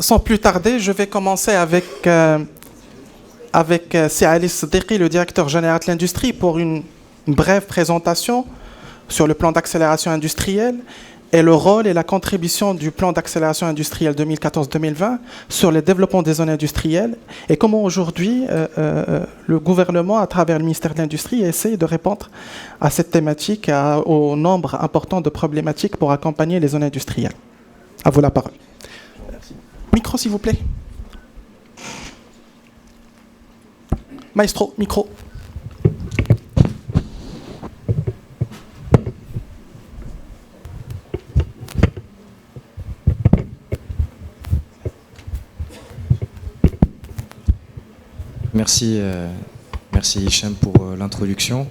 Sans plus tarder, je vais commencer avec Si Ali Siddiqui, le directeur général de l'industrie, pour une brève présentation sur le plan d'accélération industrielle et le rôle et la contribution du plan d'accélération industrielle 2014-2020 sur le développement des zones industrielles et comment aujourd'hui le gouvernement, à travers le ministère de l'Industrie, essaie de répondre à cette thématique, au nombre important de problématiques pour accompagner les zones industrielles. À vous la parole. Micro, s'il vous plaît. Maestro, micro. Merci, merci Hicham pour l'introduction.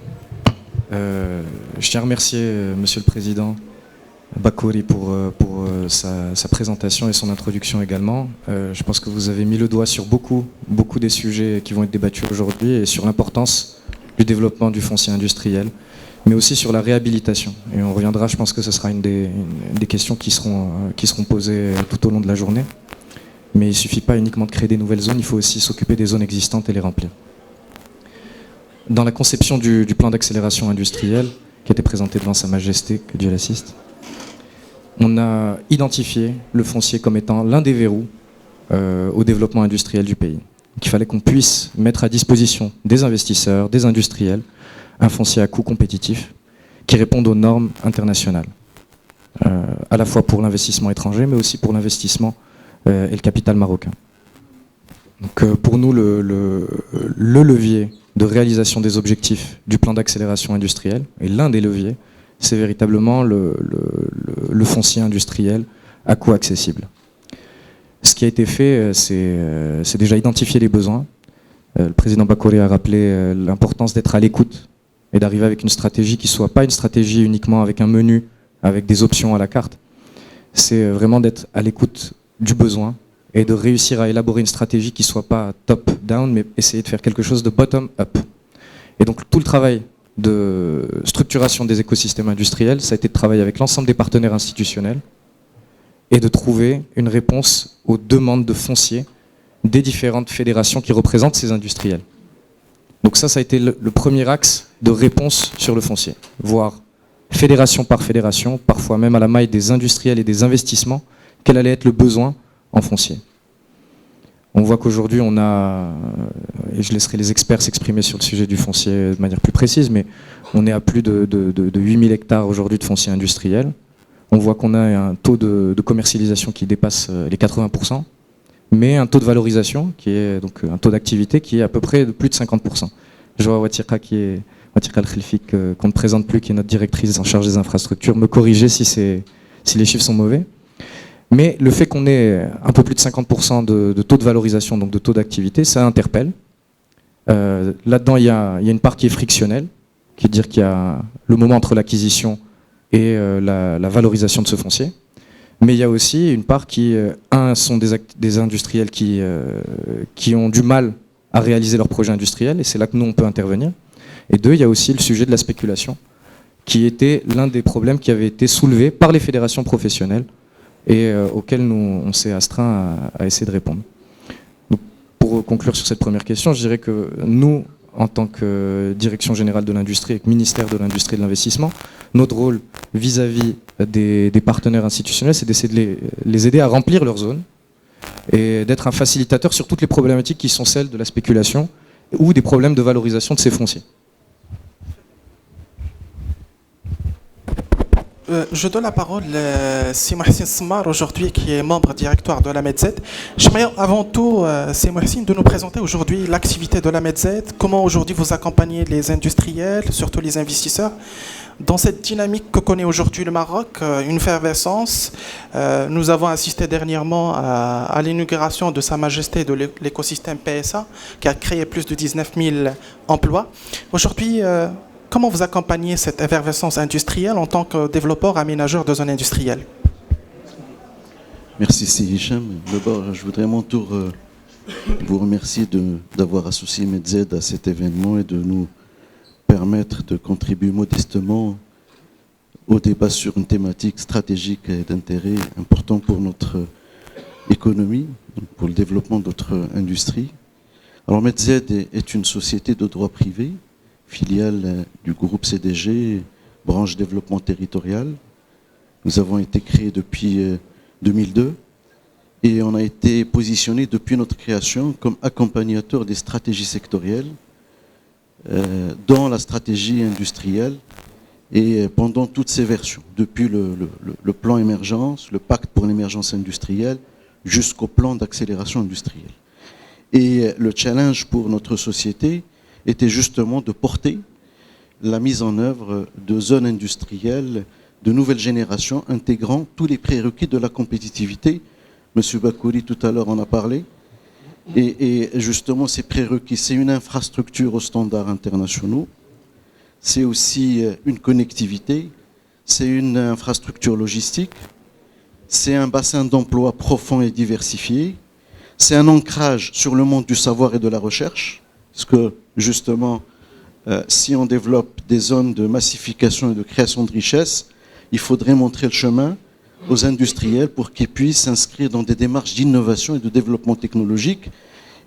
Je tiens à remercier Monsieur le Président Bakouri pour sa présentation et son introduction également. Je pense que vous avez mis le doigt sur beaucoup des sujets qui vont être débattus aujourd'hui et sur l'importance du développement du foncier industriel, mais aussi sur la réhabilitation. Et on reviendra, je pense que ce sera une des questions qui seront posées tout au long de la journée. Mais il ne suffit pas uniquement de créer des nouvelles zones, il faut aussi s'occuper des zones existantes et les remplir. Dans la conception du plan d'accélération industrielle, qui a été présenté devant Sa Majesté, que Dieu l'assiste, on a identifié le foncier comme étant l'un des verrous au développement industriel du pays. Donc, il fallait qu'on puisse mettre à disposition des investisseurs, des industriels, un foncier à coût compétitif qui réponde aux normes internationales, à la fois pour l'investissement étranger, mais aussi pour l'investissement et le capital marocain. Donc, pour nous, le levier de réalisation des objectifs du plan d'accélération industrielle, et l'un des leviers, c'est véritablement le foncier industriel à coût accessible. Ce qui a été fait, c'est déjà identifier les besoins. Le président Bakouri a rappelé l'importance d'être à l'écoute et d'arriver avec une stratégie qui ne soit pas une stratégie uniquement avec un menu, avec des options à la carte. C'est vraiment d'être à l'écoute du besoin et de réussir à élaborer une stratégie qui ne soit pas top-down, mais essayer de faire quelque chose de bottom-up. Et donc tout le travail de structuration des écosystèmes industriels, ça a été de travailler avec l'ensemble des partenaires institutionnels et de trouver une réponse aux demandes de foncier des différentes fédérations qui représentent ces industriels. Donc ça a été le premier axe de réponse sur le foncier, voire fédération par fédération, parfois même à la maille des industriels et des investissements, quel allait être le besoin en foncier. On voit qu'aujourd'hui, on a, et je laisserai les experts s'exprimer sur le sujet du foncier de manière plus précise, mais on est à plus de 8000 hectares aujourd'hui de foncier industriel. On voit qu'on a un taux de commercialisation qui dépasse les 80%, mais un taux de valorisation, qui est donc un taux d'activité qui est à peu près de plus de 50%. Je vois Watika Al-Khilfi, qu'on ne présente plus, qui est notre directrice en charge des infrastructures, me corriger si les chiffres sont mauvais. Mais le fait qu'on ait un peu plus de 50% de taux de valorisation, donc de taux d'activité, ça interpelle. Là-dedans, il y a une part qui est frictionnelle, qui veut dire qu'il y a le moment entre l'acquisition et la valorisation de ce foncier. Mais il y a aussi une part qui, sont des industriels qui ont du mal à réaliser leurs projets industriels, et c'est là que nous, on peut intervenir. Et deux, il y a aussi le sujet de la spéculation, qui était l'un des problèmes qui avait été soulevé par les fédérations professionnelles, et auquel on s'est astreint à essayer de répondre. Donc, pour conclure sur cette première question, je dirais que nous, en tant que Direction Générale de l'Industrie et Ministère de l'Industrie et de l'Investissement, notre rôle vis-à-vis des partenaires institutionnels, c'est d'essayer de les aider à remplir leur zone et d'être un facilitateur sur toutes les problématiques qui sont celles de la spéculation ou des problèmes de valorisation de ces fonciers. Je donne la parole à Si Mohsin Smar, aujourd'hui, qui est membre directoire de la MEDZ. J'aimerais avant tout, Si Mohsin, de nous présenter aujourd'hui l'activité de la MEDZ, comment aujourd'hui vous accompagnez les industriels, surtout les investisseurs, dans cette dynamique que connaît aujourd'hui le Maroc, une effervescence. Nous avons assisté dernièrement à l'inauguration de Sa Majesté de l'écosystème PSA, qui a créé plus de 19 000 emplois. Aujourd'hui, comment vous accompagnez cette effervescence industrielle en tant que développeur aménageur de zones industrielles? Merci, c'est Hicham. D'abord, je voudrais à mon tour vous remercier d'avoir associé MEDZ à cet événement et de nous permettre de contribuer modestement au débat sur une thématique stratégique et d'intérêt important pour notre économie, pour le développement d'autres industries. Alors Medz est une société de droit privé, filiale du groupe CDG, branche développement territorial. Nous avons été créés depuis 2002 et on a été positionné depuis notre création comme accompagnateur des stratégies sectorielles dans la stratégie industrielle et pendant toutes ces versions, depuis le plan émergence, le pacte pour l'émergence industrielle, jusqu'au plan d'accélération industrielle. Et le challenge pour notre société était justement de porter la mise en œuvre de zones industrielles de nouvelle génération intégrant tous les prérequis de la compétitivité. Monsieur Bakouri tout à l'heure en a parlé. Et justement ces prérequis, c'est une infrastructure aux standards internationaux, c'est aussi une connectivité, c'est une infrastructure logistique, c'est un bassin d'emploi profond et diversifié, c'est un ancrage sur le monde du savoir et de la recherche, parce que justement, si on développe des zones de massification et de création de richesses, il faudrait montrer le chemin aux industriels pour qu'ils puissent s'inscrire dans des démarches d'innovation et de développement technologique.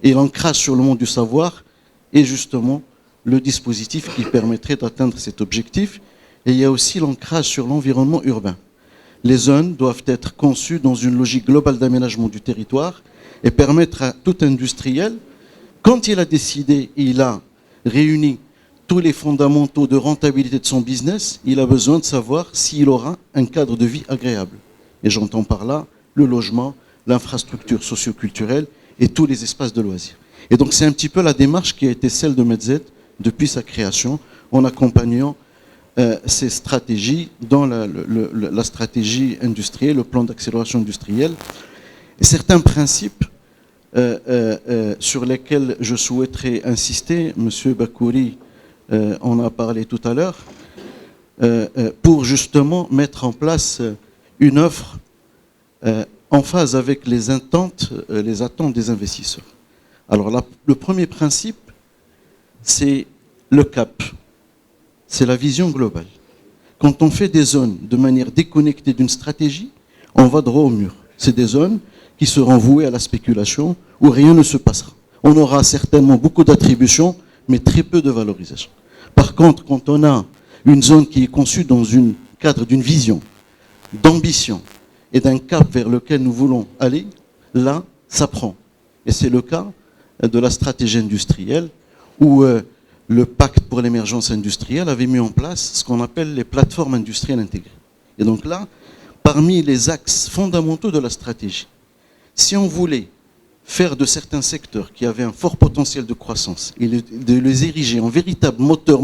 Et l'ancrage sur le monde du savoir est justement le dispositif qui permettrait d'atteindre cet objectif. Et il y a aussi l'ancrage sur l'environnement urbain. Les zones doivent être conçues dans une logique globale d'aménagement du territoire et permettre à tout industriel, quand il a décidé et il a réuni tous les fondamentaux de rentabilité de son business, il a besoin de savoir s'il aura un cadre de vie agréable. Et j'entends par là le logement, l'infrastructure socio-culturelle et tous les espaces de loisirs. Et donc c'est un petit peu la démarche qui a été celle de Medz depuis sa création, en accompagnant ces stratégies dans la stratégie industrielle, le plan d'accélération industrielle. Et certains principes sur lesquels je souhaiterais insister, M. Bakouri en a parlé tout à l'heure, pour justement mettre en place une offre en phase avec les attentes des investisseurs. Alors le premier principe, c'est le cap, c'est la vision globale. Quand on fait des zones de manière déconnectée d'une stratégie, on va droit au mur. C'est des zones qui seront vouées à la spéculation, où rien ne se passera. On aura certainement beaucoup d'attributions, mais très peu de valorisation. Par contre, quand on a une zone qui est conçue dans un cadre d'une vision, d'ambition et d'un cap vers lequel nous voulons aller, là, ça prend. Et c'est le cas de la stratégie industrielle où le pacte pour l'émergence industrielle avait mis en place ce qu'on appelle les plateformes industrielles intégrées. Et donc là, parmi les axes fondamentaux de la stratégie, si on voulait faire de certains secteurs qui avaient un fort potentiel de croissance et de les ériger en véritables moteurs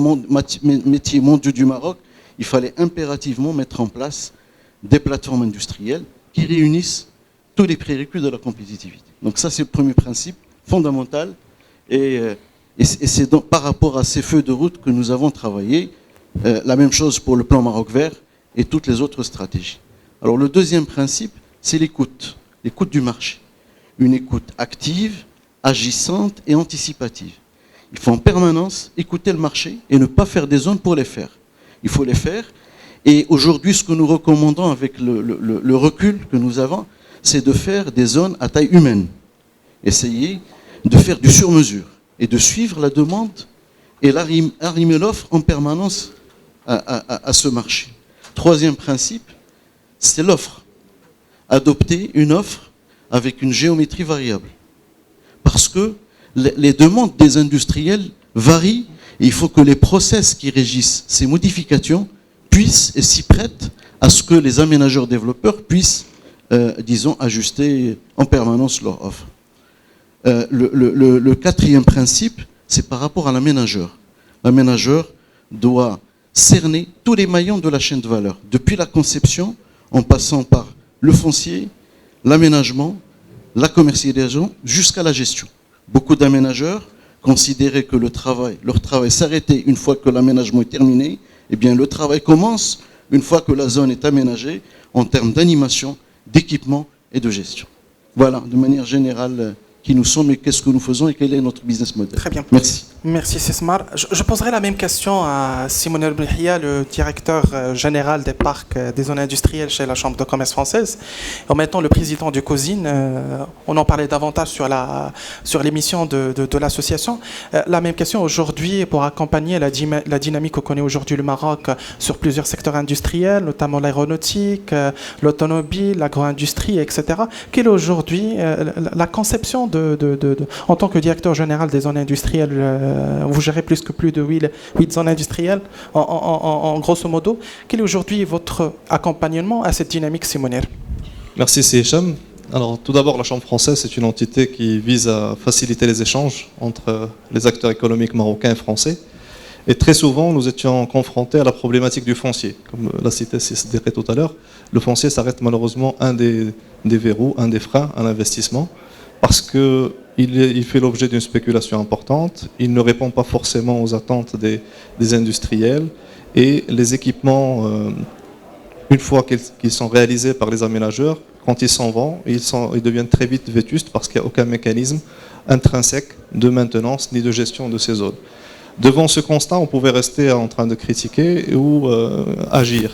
métiers mondiaux du Maroc, il fallait impérativement mettre en place des plateformes industrielles qui réunissent tous les prérequis de la compétitivité. Donc ça, c'est le premier principe fondamental. Et c'est donc par rapport à ces feux de route que nous avons travaillé. La même chose pour le plan Maroc vert et toutes les autres stratégies. Alors le deuxième principe, c'est l'écoute du marché. Une écoute active, agissante et anticipative. Il faut en permanence écouter le marché et ne pas faire des zones pour les faire. Il faut les faire. Et aujourd'hui, ce que nous recommandons avec le recul que nous avons, c'est de faire des zones à taille humaine. Essayer de faire du sur-mesure et de suivre la demande et arrimer l'offre en permanence à ce marché. Troisième principe, c'est l'offre. Adopter une offre avec une géométrie variable. Parce que les demandes des industriels varient et il faut que les process qui régissent ces modifications puissent et s'y prêtent à ce que les aménageurs développeurs puissent, disons, ajuster en permanence leur offre. Le quatrième principe, c'est par rapport à l'aménageur. L'aménageur doit cerner tous les maillons de la chaîne de valeur, depuis la conception, en passant par le foncier, l'aménagement, la commercialisation, jusqu'à la gestion. Beaucoup d'aménageurs considéraient que leur travail s'arrêtait une fois que l'aménagement est terminé. Eh bien, le travail commence une fois que la zone est aménagée en termes d'animation, d'équipement et de gestion. Voilà, de manière générale, qui nous sommes et qu'est-ce que nous faisons et quel est notre business model. Très bien. Merci. Merci Sismar. Je poserai la même question à Simon El Blihia, le directeur général des parcs des zones industrielles chez la Chambre de commerce française. En même temps, le président du COSIN, on en parlait davantage sur l'émission de l'association. La même question aujourd'hui pour accompagner la dynamique que connaît aujourd'hui le Maroc sur plusieurs secteurs industriels, notamment l'aéronautique, l'automobile, l'agro-industrie, etc. Quelle est aujourd'hui la conception en tant que directeur général des zones industrielles, vous gérez plus de 8 zones industrielles en grosso modo. Quel est aujourd'hui votre accompagnement à cette dynamique, Simonière? Merci, c'est Hicham. Alors, tout d'abord, la Chambre française, c'est une entité qui vise à faciliter les échanges entre les acteurs économiques marocains et français. Et très souvent, nous étions confrontés à la problématique du foncier. Comme l'a cité Sidéré tout à l'heure, le foncier s'arrête malheureusement un des verrous, un des freins à l'investissement, parce qu'il fait l'objet d'une spéculation importante, il ne répond pas forcément aux attentes des industriels, et les équipements, une fois qu'ils sont réalisés par les aménageurs, quand ils s'en vont, ils deviennent très vite vétustes parce qu'il n'y a aucun mécanisme intrinsèque de maintenance ni de gestion de ces zones. Devant ce constat, on pouvait rester en train de critiquer ou agir.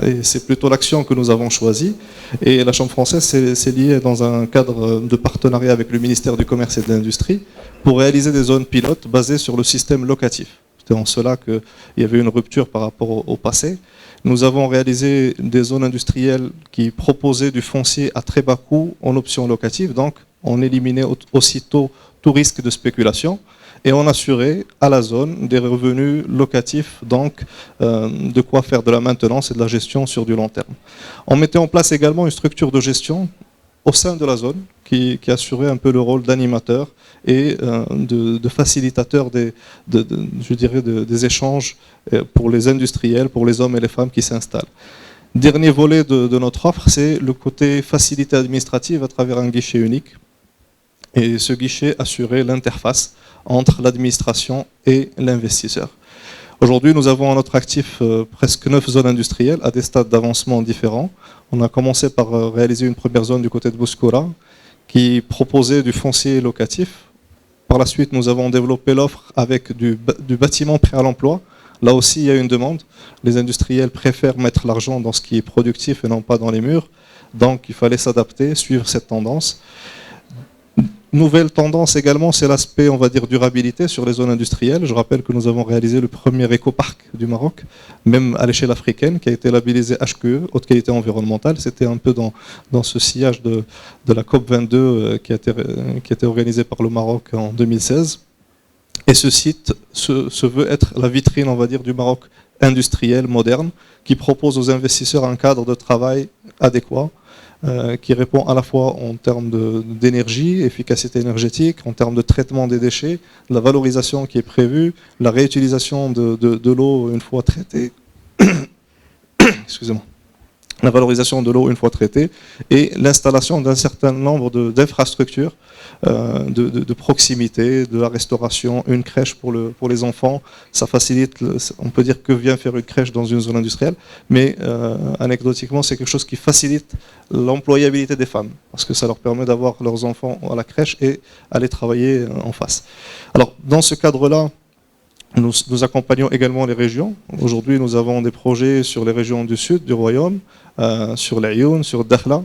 Et c'est plutôt l'action que nous avons choisie. Et la Chambre française s'est liée dans un cadre de partenariat avec le ministère du Commerce et de l'Industrie pour réaliser des zones pilotes basées sur le système locatif. C'est en cela qu'il y avait une rupture par rapport au passé. Nous avons réalisé des zones industrielles qui proposaient du foncier à très bas coût en option locative. Donc, on éliminait aussitôt tout risque de spéculation. Et on assurait à la zone des revenus locatifs, donc de quoi faire de la maintenance et de la gestion sur du long terme. On mettait en place également une structure de gestion au sein de la zone qui assurait un peu le rôle d'animateur et de facilitateur des échanges pour les industriels, pour les hommes et les femmes qui s'installent. Dernier volet de notre offre, c'est le côté facilité administrative à travers un guichet unique. Et ce guichet assurait l'interface entre l'administration et l'investisseur. Aujourd'hui, nous avons à notre actif presque 9 zones industrielles à des stades d'avancement différents. On a commencé par réaliser une première zone du côté de Bouskoura qui proposait du foncier locatif. Par la suite, nous avons développé l'offre avec du bâtiment prêt à l'emploi. Là aussi, il y a une demande. Les industriels préfèrent mettre l'argent dans ce qui est productif et non pas dans les murs. Donc, il fallait s'adapter, suivre cette tendance. Nouvelle tendance également, c'est l'aspect, on va dire, durabilité sur les zones industrielles. Je rappelle que nous avons réalisé le premier écoparc du Maroc, même à l'échelle africaine, qui a été labellisé HQE, haute qualité environnementale. C'était un peu dans ce sillage de la COP22 qui a été organisée par le Maroc en 2016. Et ce site se veut être la vitrine, on va dire, du Maroc industriel, moderne, qui propose aux investisseurs un cadre de travail adéquat, qui répond à la fois en termes d'énergie, efficacité énergétique, en termes de traitement des déchets, la valorisation qui est prévue, la réutilisation de l'eau une fois traitée, excusez-moi, la valorisation de l'eau une fois traitée, et l'installation d'un certain nombre d'infrastructures de proximité, de la restauration, une crèche pour les enfants. Ça facilite, on peut dire que vient faire une crèche dans une zone industrielle, mais anecdotiquement, c'est quelque chose qui facilite l'employabilité des femmes, parce que ça leur permet d'avoir leurs enfants à la crèche et aller travailler en face. Alors, dans ce cadre-là, nous accompagnons également les régions. Aujourd'hui, nous avons des projets sur les régions du sud du royaume, sur l'Aïoun, sur Dakhla.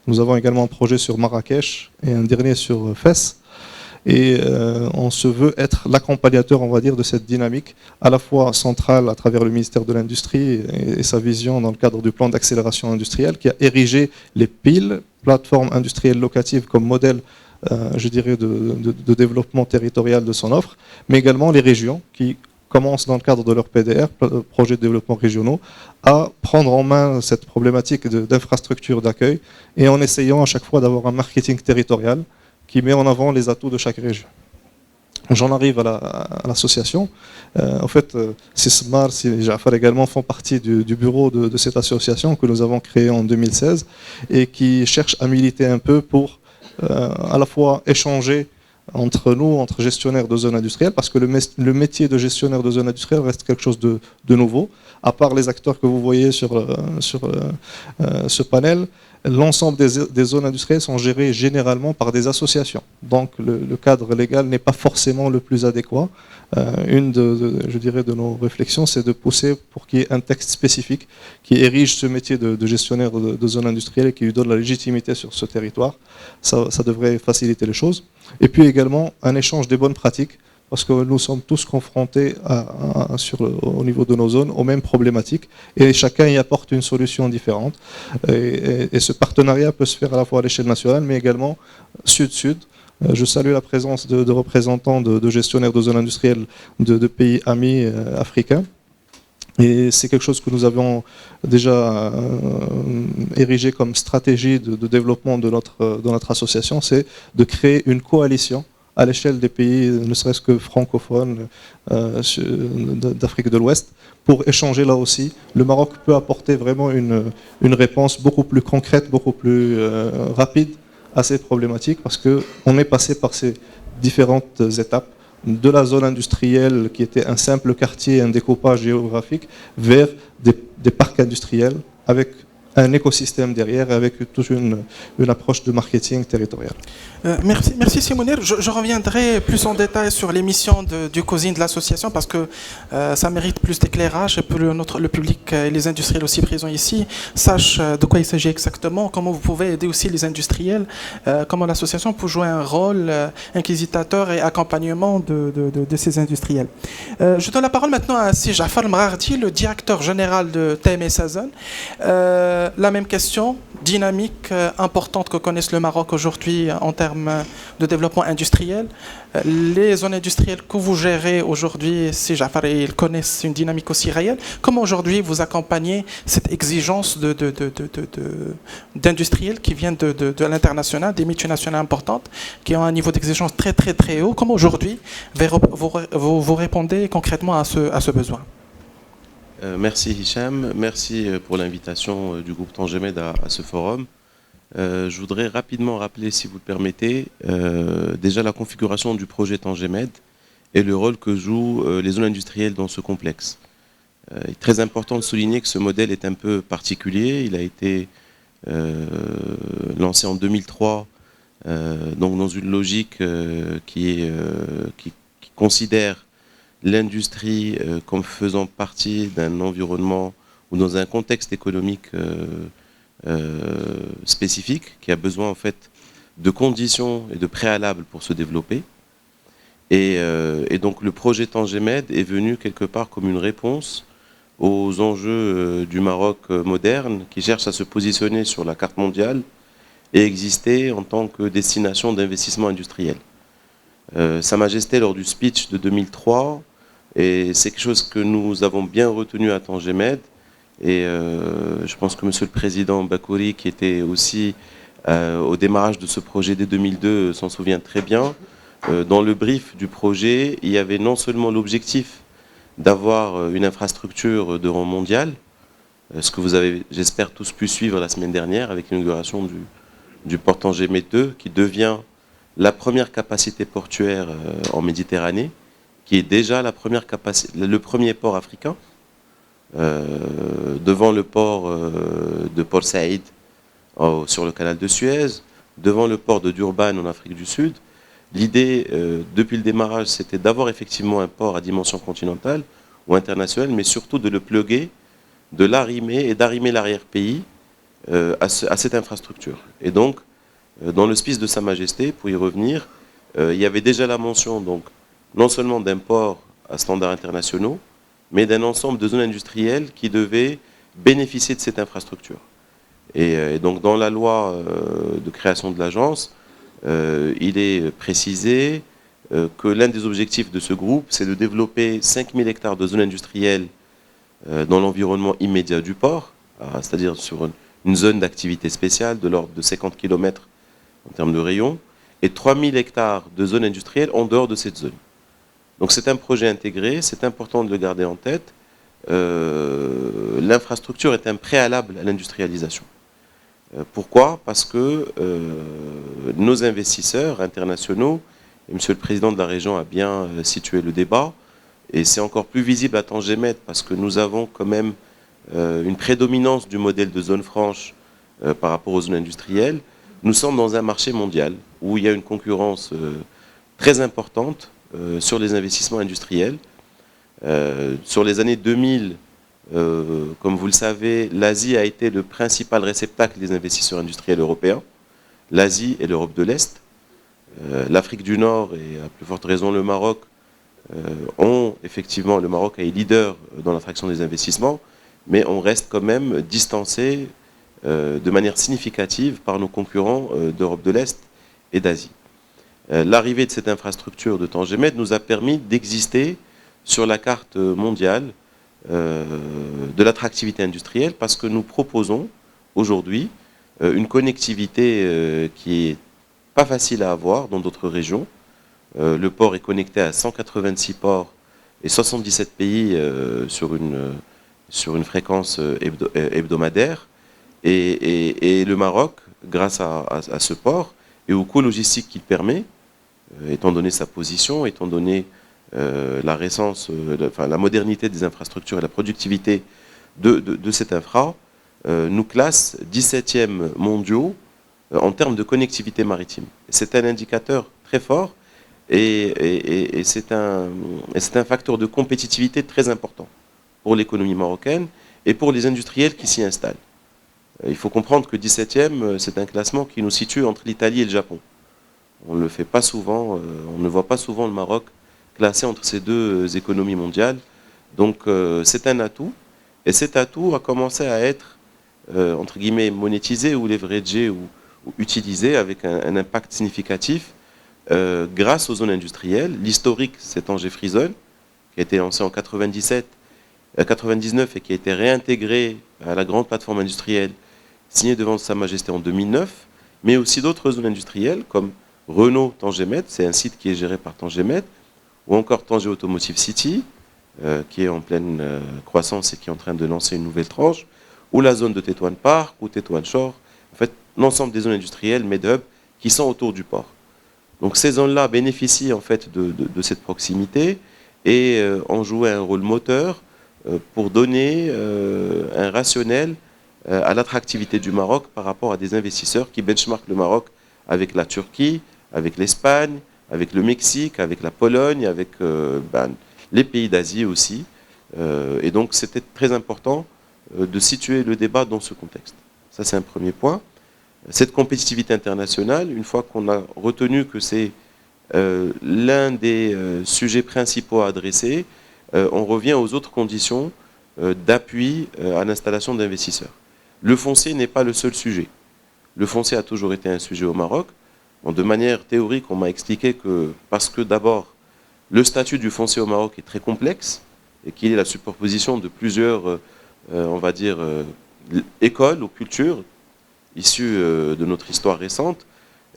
Nous avons également un projet sur Marrakech et un dernier sur Fès. Et on se veut être l'accompagnateur, on va dire, de cette dynamique, à la fois centrale à travers le ministère de l'Industrie et sa vision dans le cadre du plan d'accélération industrielle, qui a érigé les PIL, plateformes industrielles locatives, comme modèle je dirais, de développement territorial de son offre, mais également les régions qui commencent dans le cadre de leur PDR, projet de développement régionaux, à prendre en main cette problématique d'infrastructure d'accueil et en essayant à chaque fois d'avoir un marketing territorial qui met en avant les atouts de chaque région. J'en arrive à l'association. En fait, Sismar et Jafar également font partie du bureau de cette association que nous avons créée en 2016 et qui cherche à militer un peu pour à la fois échanger entre nous, entre gestionnaires de zones industrielles, parce que le métier de gestionnaire de zones industrielles reste quelque chose de nouveau. À part les acteurs que vous voyez sur ce panel, l'ensemble des zones industrielles sont gérées généralement par des associations. Donc le cadre légal n'est pas forcément le plus adéquat. Une je dirais, de nos réflexions, c'est de pousser pour qu'il y ait un texte spécifique qui érige ce métier de gestionnaire de zones industrielles et qui lui donne la légitimité sur ce territoire. Ça devrait faciliter les choses. Et puis également un échange des bonnes pratiques, parce que nous sommes tous confrontés au niveau de nos zones aux mêmes problématiques et chacun y apporte une solution différente. Et ce partenariat peut se faire à la fois à l'échelle nationale mais également sud-sud. Je salue la présence de représentants de gestionnaires de zones industrielles de pays amis africains. Et c'est quelque chose que nous avons déjà érigé comme stratégie de développement de notre association, c'est de créer une coalition à l'échelle des pays, ne serait-ce que francophones d'Afrique de l'Ouest, pour échanger là aussi. Le Maroc peut apporter vraiment une réponse beaucoup plus concrète, beaucoup plus rapide à ces problématiques, parce qu'on est passé par ces différentes étapes, de la zone industrielle qui était un simple quartier, un découpage géographique, vers des parcs industriels avec un écosystème derrière, avec toute une approche de marketing territorial. Merci Simoner. Je reviendrai plus en détail sur les missions du COSIN de l'association parce que ça mérite plus d'éclairage et que le public et les industriels aussi présents ici sachent de quoi il s'agit exactement, comment vous pouvez aider aussi les industriels, comment l'association peut jouer un rôle inquisiteur et accompagnement de ces industriels. Je donne la parole maintenant à Si Jafar Mrardi, le directeur général de TMS Azon. La même question, dynamique importante que connaissent le Maroc aujourd'hui en termes de développement industriel. Les zones industrielles que vous gérez aujourd'hui, Si Jafar, ils connaissent une dynamique aussi réelle. Comment aujourd'hui vous accompagnez cette exigence d'industriels qui viennent de l'international, des multinationales importantes, qui ont un niveau d'exigence très très très haut. Comment aujourd'hui vous répondez concrètement à ce besoin? Merci Hicham, merci pour l'invitation du groupe Tangemed à ce forum. Je voudrais rapidement rappeler, si vous le permettez, déjà la configuration du projet Tangemed et le rôle que jouent les zones industrielles dans ce complexe. Il est très important de souligner que ce modèle est un peu particulier. Il a été lancé en 2003, donc dans une logique qui considère l'industrie comme faisant partie d'un environnement ou dans un contexte économique spécifique qui a besoin en fait de conditions et de préalables pour se développer. Et donc le projet Tangemed est venu quelque part comme une réponse aux enjeux du Maroc moderne qui cherche à se positionner sur la carte mondiale et exister en tant que destination d'investissement industriel. Sa Majesté, lors du speech de 2003, et c'est quelque chose que nous avons bien retenu à Tangemed, et je pense que Monsieur le Président Bakouri, qui était aussi au démarrage de ce projet dès 2002, s'en souvient très bien. Dans le brief du projet, il y avait non seulement l'objectif d'avoir une infrastructure de rang mondial, ce que vous avez, j'espère, tous pu suivre la semaine dernière avec l'inauguration du port Tangemed 2, qui devient la première capacité portuaire en Méditerranée, qui est déjà le premier port africain, devant le port de Port Saïd sur le canal de Suez, devant le port de Durban en Afrique du Sud. L'idée, depuis le démarrage, c'était d'avoir effectivement un port à dimension continentale ou internationale, mais surtout de le plugger, de l'arrimer et d'arrimer l'arrière-pays à cette infrastructure. Et donc, dans le speech de Sa Majesté, pour y revenir, il y avait déjà la mention, donc, non seulement d'un port à standards internationaux, mais d'un ensemble de zones industrielles qui devaient bénéficier de cette infrastructure. Et donc, dans la loi de création de l'agence, il est précisé que l'un des objectifs de ce groupe, c'est de développer 5000 hectares de zones industrielles dans l'environnement immédiat du port, c'est-à-dire sur une zone d'activité spéciale de l'ordre de 50 km en termes de rayon, et 3000 hectares de zones industrielles en dehors de cette zone. Donc c'est un projet intégré, c'est important de le garder en tête. L'infrastructure est un préalable à l'industrialisation. Pourquoi? Parce que nos investisseurs internationaux, et Monsieur le Président de la région a bien situé le débat, et c'est encore plus visible à Tangemed parce que nous avons quand même une prédominance du modèle de zone franche par rapport aux zones industrielles, nous sommes dans un marché mondial où il y a une concurrence très importante sur les investissements industriels. Sur les années 2000, comme vous le savez, l'Asie a été le principal réceptacle des investisseurs industriels européens. L'Asie et l'Europe de l'Est. L'Afrique du Nord et à plus forte raison le Maroc effectivement, le Maroc est leader dans l'attraction des investissements, mais on reste quand même distancé de manière significative par nos concurrents d'Europe de l'Est et d'Asie. L'arrivée de cette infrastructure de Tangemed nous a permis d'exister sur la carte mondiale de l'attractivité industrielle parce que nous proposons aujourd'hui une connectivité qui est pas facile à avoir dans d'autres régions. Le port est connecté à 186 ports et 77 pays sur une fréquence hebdomadaire. Et le Maroc, grâce à ce port et au coût logistique qu'il permet, étant donné sa position, étant donné la modernité des infrastructures et la productivité de cette infra, nous classe 17e mondiaux en termes de connectivité maritime. C'est un indicateur très fort et c'est un facteur de compétitivité très important pour l'économie marocaine et pour les industriels qui s'y installent. Il faut comprendre que 17e, c'est un classement qui nous situe entre l'Italie et le Japon. On ne le fait pas souvent, on ne voit pas souvent le Maroc classé entre ces deux économies mondiales. Donc c'est un atout, et cet atout a commencé à être, entre guillemets, monétisé ou leveragé ou utilisé avec un impact significatif grâce aux zones industrielles. L'historique, c'est Tanger-Free-Zone, qui a été lancé en 99 et qui a été réintégré à la grande plateforme industrielle signée devant Sa Majesté en 2009, mais aussi d'autres zones industrielles comme Renault Tangemed, c'est un site qui est géré par Tangemed, ou encore Tanger Automotive City, qui est en pleine croissance et qui est en train de lancer une nouvelle tranche, ou la zone de Tétouan Park, ou Tétouan Shore, en fait, l'ensemble des zones industrielles, Medhub, qui sont autour du port. Donc ces zones-là bénéficient en fait de cette proximité et ont joué un rôle moteur pour donner un rationnel à l'attractivité du Maroc par rapport à des investisseurs qui benchmarkent le Maroc avec la Turquie, avec l'Espagne, avec le Mexique, avec la Pologne, avec les pays d'Asie aussi. Et donc c'était très important de situer le débat dans ce contexte. Ça c'est un premier point. Cette compétitivité internationale, une fois qu'on a retenu que c'est l'un des sujets principaux à adresser, on revient aux autres conditions d'appui à l'installation d'investisseurs. Le foncier n'est pas le seul sujet. Le foncier a toujours été un sujet au Maroc. Bon, de manière théorique, on m'a expliqué que, parce que d'abord, le statut du foncier au Maroc est très complexe et qu'il est la superposition de plusieurs, on va dire, écoles ou cultures issues de notre histoire récente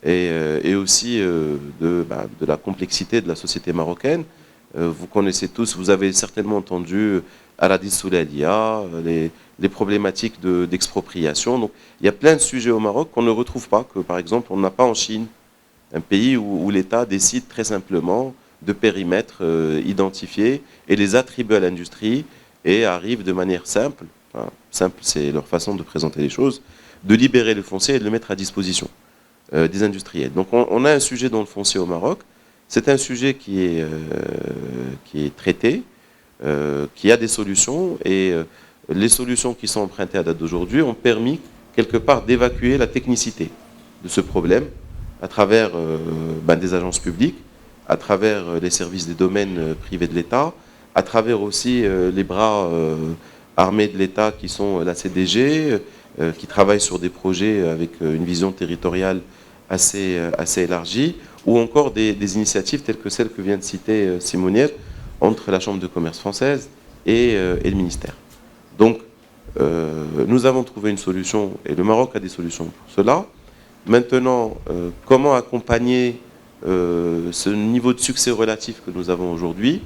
et aussi de la complexité de la société marocaine. Vous connaissez tous, vous avez certainement entendu Aradis Soulelia, les problématiques d'expropriation. Donc, il y a plein de sujets au Maroc qu'on ne retrouve pas, que par exemple on n'a pas en Chine, un pays où l'État décide très simplement de périmètres identifiés et les attribue à l'industrie et arrive de manière simple, enfin, simple c'est leur façon de présenter les choses, de libérer le foncier et de le mettre à disposition des industriels. Donc on a un sujet dans le foncier au Maroc. C'est un sujet qui est traité, qui a des solutions, et les solutions qui sont empruntées à date d'aujourd'hui ont permis, quelque part, d'évacuer la technicité de ce problème à travers des agences publiques, à travers les services des domaines privés de l'État, à travers aussi les bras armés de l'État qui sont la CDG, qui travaillent sur des projets avec une vision territoriale assez élargie, ou encore des initiatives telles que celle que vient de citer Simonière entre la Chambre de commerce française et le ministère. Donc, nous avons trouvé une solution, et le Maroc a des solutions pour cela. Maintenant, comment accompagner ce niveau de succès relatif que nous avons aujourd'hui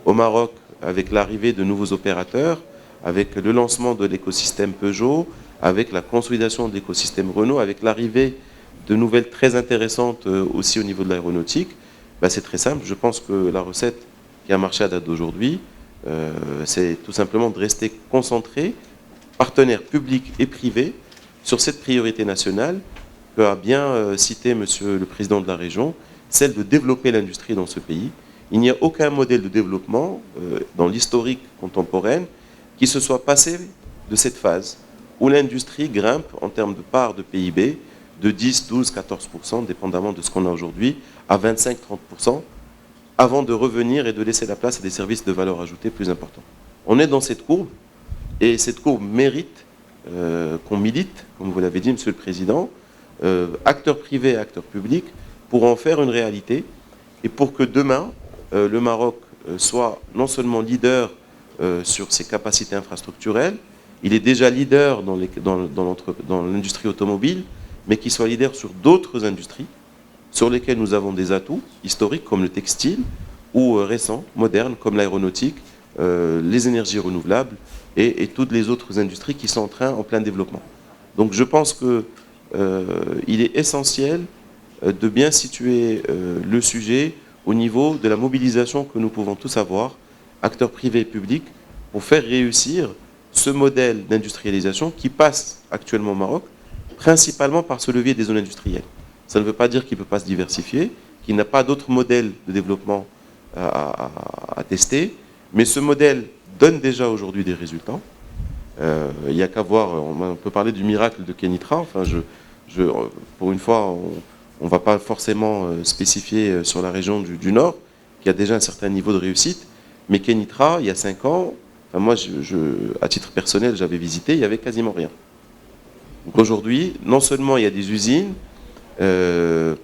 au Maroc avec l'arrivée de nouveaux opérateurs, avec le lancement de l'écosystème Peugeot, avec la consolidation de l'écosystème Renault, avec l'arrivée de nouvelles très intéressantes aussi au niveau de l'aéronautique, c'est très simple. Je pense que la recette qui a marché à date d'aujourd'hui, c'est tout simplement de rester concentré, partenaires publics et privés, sur cette priorité nationale que a bien cité Monsieur le Président de la région, celle de développer l'industrie dans ce pays. Il n'y a aucun modèle de développement dans l'historique contemporaine qui se soit passé de cette phase où l'industrie grimpe en termes de part de PIB de 10, 12, 14%, dépendamment de ce qu'on a aujourd'hui, à 25, 30%, avant de revenir et de laisser la place à des services de valeur ajoutée plus importants. On est dans cette courbe, et cette courbe mérite qu'on milite, comme vous l'avez dit, Monsieur le Président, acteurs privés et acteurs publics, pour en faire une réalité, et pour que demain, le Maroc soit non seulement leader sur ses capacités infrastructurelles, il est déjà leader dans l'industrie automobile, mais qu'il soit leader sur d'autres industries sur lesquelles nous avons des atouts historiques comme le textile ou récents, modernes, comme l'aéronautique, les énergies renouvelables et toutes les autres industries qui sont en plein développement. Donc je pense qu'il est essentiel de bien situer le sujet au niveau de la mobilisation que nous pouvons tous avoir, acteurs privés et publics, pour faire réussir ce modèle d'industrialisation qui passe actuellement au Maroc, principalement par ce levier des zones industrielles. Ça ne veut pas dire qu'il ne peut pas se diversifier, qu'il n'a pas d'autres modèles de développement à tester, mais ce modèle donne déjà aujourd'hui des résultats. Il n'y a qu'à voir, on peut parler du miracle de Kenitra, enfin pour une fois, on ne va pas forcément spécifier sur la région du Nord, qui a déjà un certain niveau de réussite, mais Kenitra, il y a 5 ans, enfin moi, à titre personnel, j'avais visité, il n'y avait quasiment rien. Donc aujourd'hui, non seulement il y a des usines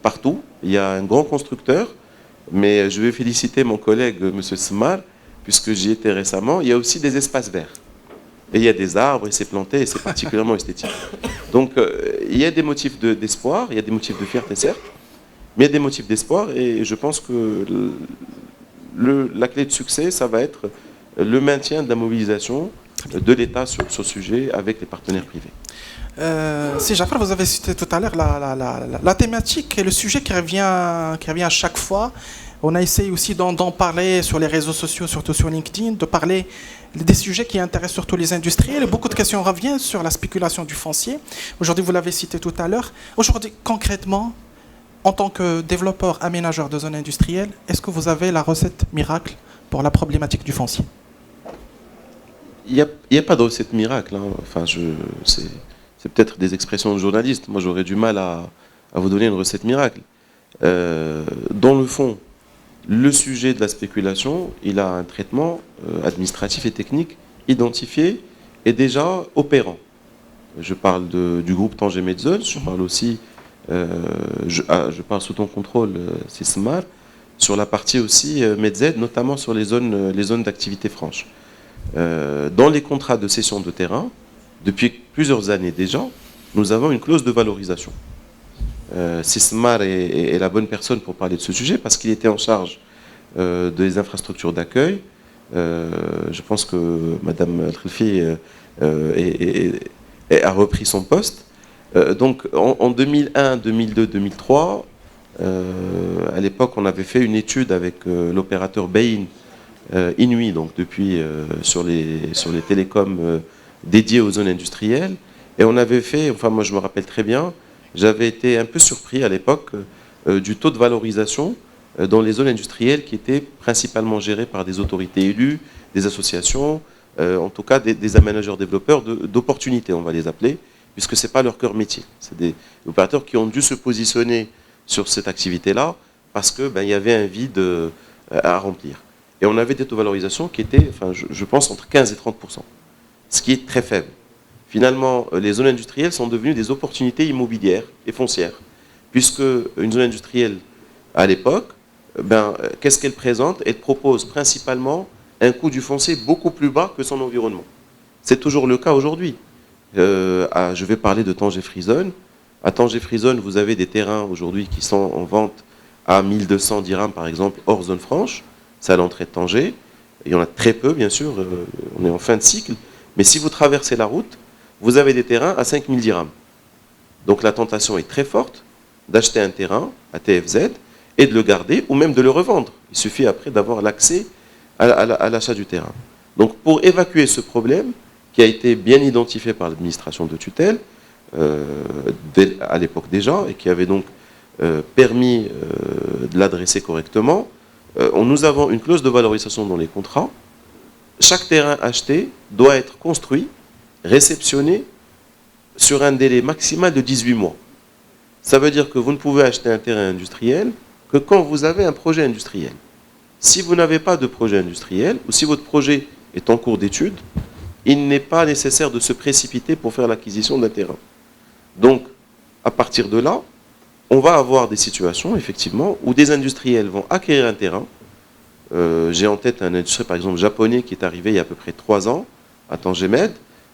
partout, il y a un grand constructeur, mais je vais féliciter mon collègue, M. Smar, puisque j'y étais récemment, il y a aussi des espaces verts. Et il y a des arbres, et c'est planté, et c'est particulièrement esthétique. Donc il y a des motifs d'espoir, il y a des motifs de fierté, certes, mais il y a des motifs d'espoir, et je pense que la clé de succès, ça va être le maintien de la mobilisation de l'État sur ce sujet avec les partenaires privés. Si Jafar, vous avez cité tout à l'heure la thématique et le sujet qui revient à chaque fois. On a essayé aussi d'en parler sur les réseaux sociaux, surtout sur LinkedIn, de parler des sujets qui intéressent surtout les industriels. Et beaucoup de questions reviennent sur la spéculation du foncier. Aujourd'hui, vous l'avez cité tout à l'heure. Aujourd'hui, concrètement, en tant que développeur aménageur de zones industrielles, est-ce que vous avez la recette miracle pour la problématique du foncier? Il n'y a pas de recette miracle. Hein. Enfin, c'est peut-être des expressions de journalistes. Moi, j'aurais du mal à vous donner une recette miracle. Dans le fond, le sujet de la spéculation, il a un traitement administratif et technique identifié et déjà opérant. Je parle du groupe Tanger Medzones, je parle aussi, je parle sous ton contrôle, Sismar, sur la partie aussi Medzed, notamment sur les zones d'activité franche. Dans les contrats de cession de terrain, depuis plusieurs années déjà, nous avons une clause de valorisation. Sismar est la bonne personne pour parler de ce sujet parce qu'il était en charge des infrastructures d'accueil. Je pense que Mme Al-Khelfi a repris son poste. Donc en 2001, 2002, 2003, à l'époque on avait fait une étude avec l'opérateur Bein Inouï, donc depuis sur les télécoms dédiés aux zones industrielles. Et on avait fait, enfin moi je me rappelle très bien, j'avais été un peu surpris à l'époque du taux de valorisation dans les zones industrielles qui étaient principalement gérées par des autorités élues, des associations, en tout cas des aménageurs développeurs d'opportunités, on va les appeler, puisque ce n'est pas leur cœur métier. C'est des opérateurs qui ont dû se positionner sur cette activité-là parce qu'il y avait un vide à remplir. Et on avait des taux de valorisation qui étaient, enfin, je pense, entre 15 et 30%, ce qui est très faible. Finalement, les zones industrielles sont devenues des opportunités immobilières et foncières, puisque une zone industrielle, à l'époque, qu'est-ce qu'elle présente? Elle propose principalement un coût du foncier beaucoup plus bas que son environnement. C'est toujours le cas aujourd'hui. Je vais parler de Tanger-Frison. À Tanger-Frison, vous avez des terrains aujourd'hui qui sont en vente à 1200 dirhams, par exemple, hors zone franche. C'est à l'entrée de Tanger. Il y en a très peu, bien sûr. On est en fin de cycle. Mais si vous traversez la route, vous avez des terrains à 5000 dirhams. Donc la tentation est très forte d'acheter un terrain à TFZ et de le garder ou même de le revendre. Il suffit après d'avoir l'accès à l'achat du terrain. Donc pour évacuer ce problème, qui a été bien identifié par l'administration de tutelle, à l'époque déjà, et qui avait donc permis de l'adresser correctement. Nous avons une clause de valorisation dans les contrats. Chaque terrain acheté doit être construit, réceptionné sur un délai maximal de 18 mois. Ça veut dire que vous ne pouvez acheter un terrain industriel que quand vous avez un projet industriel. Si vous n'avez pas de projet industriel, ou si votre projet est en cours d'étude, il n'est pas nécessaire de se précipiter pour faire l'acquisition d'un terrain. Donc, à partir de là, on va avoir des situations, effectivement, où des industriels vont acquérir un terrain. J'ai en tête un industriel, par exemple, japonais, qui est arrivé il y a à peu près 3 ans, à Tangemed,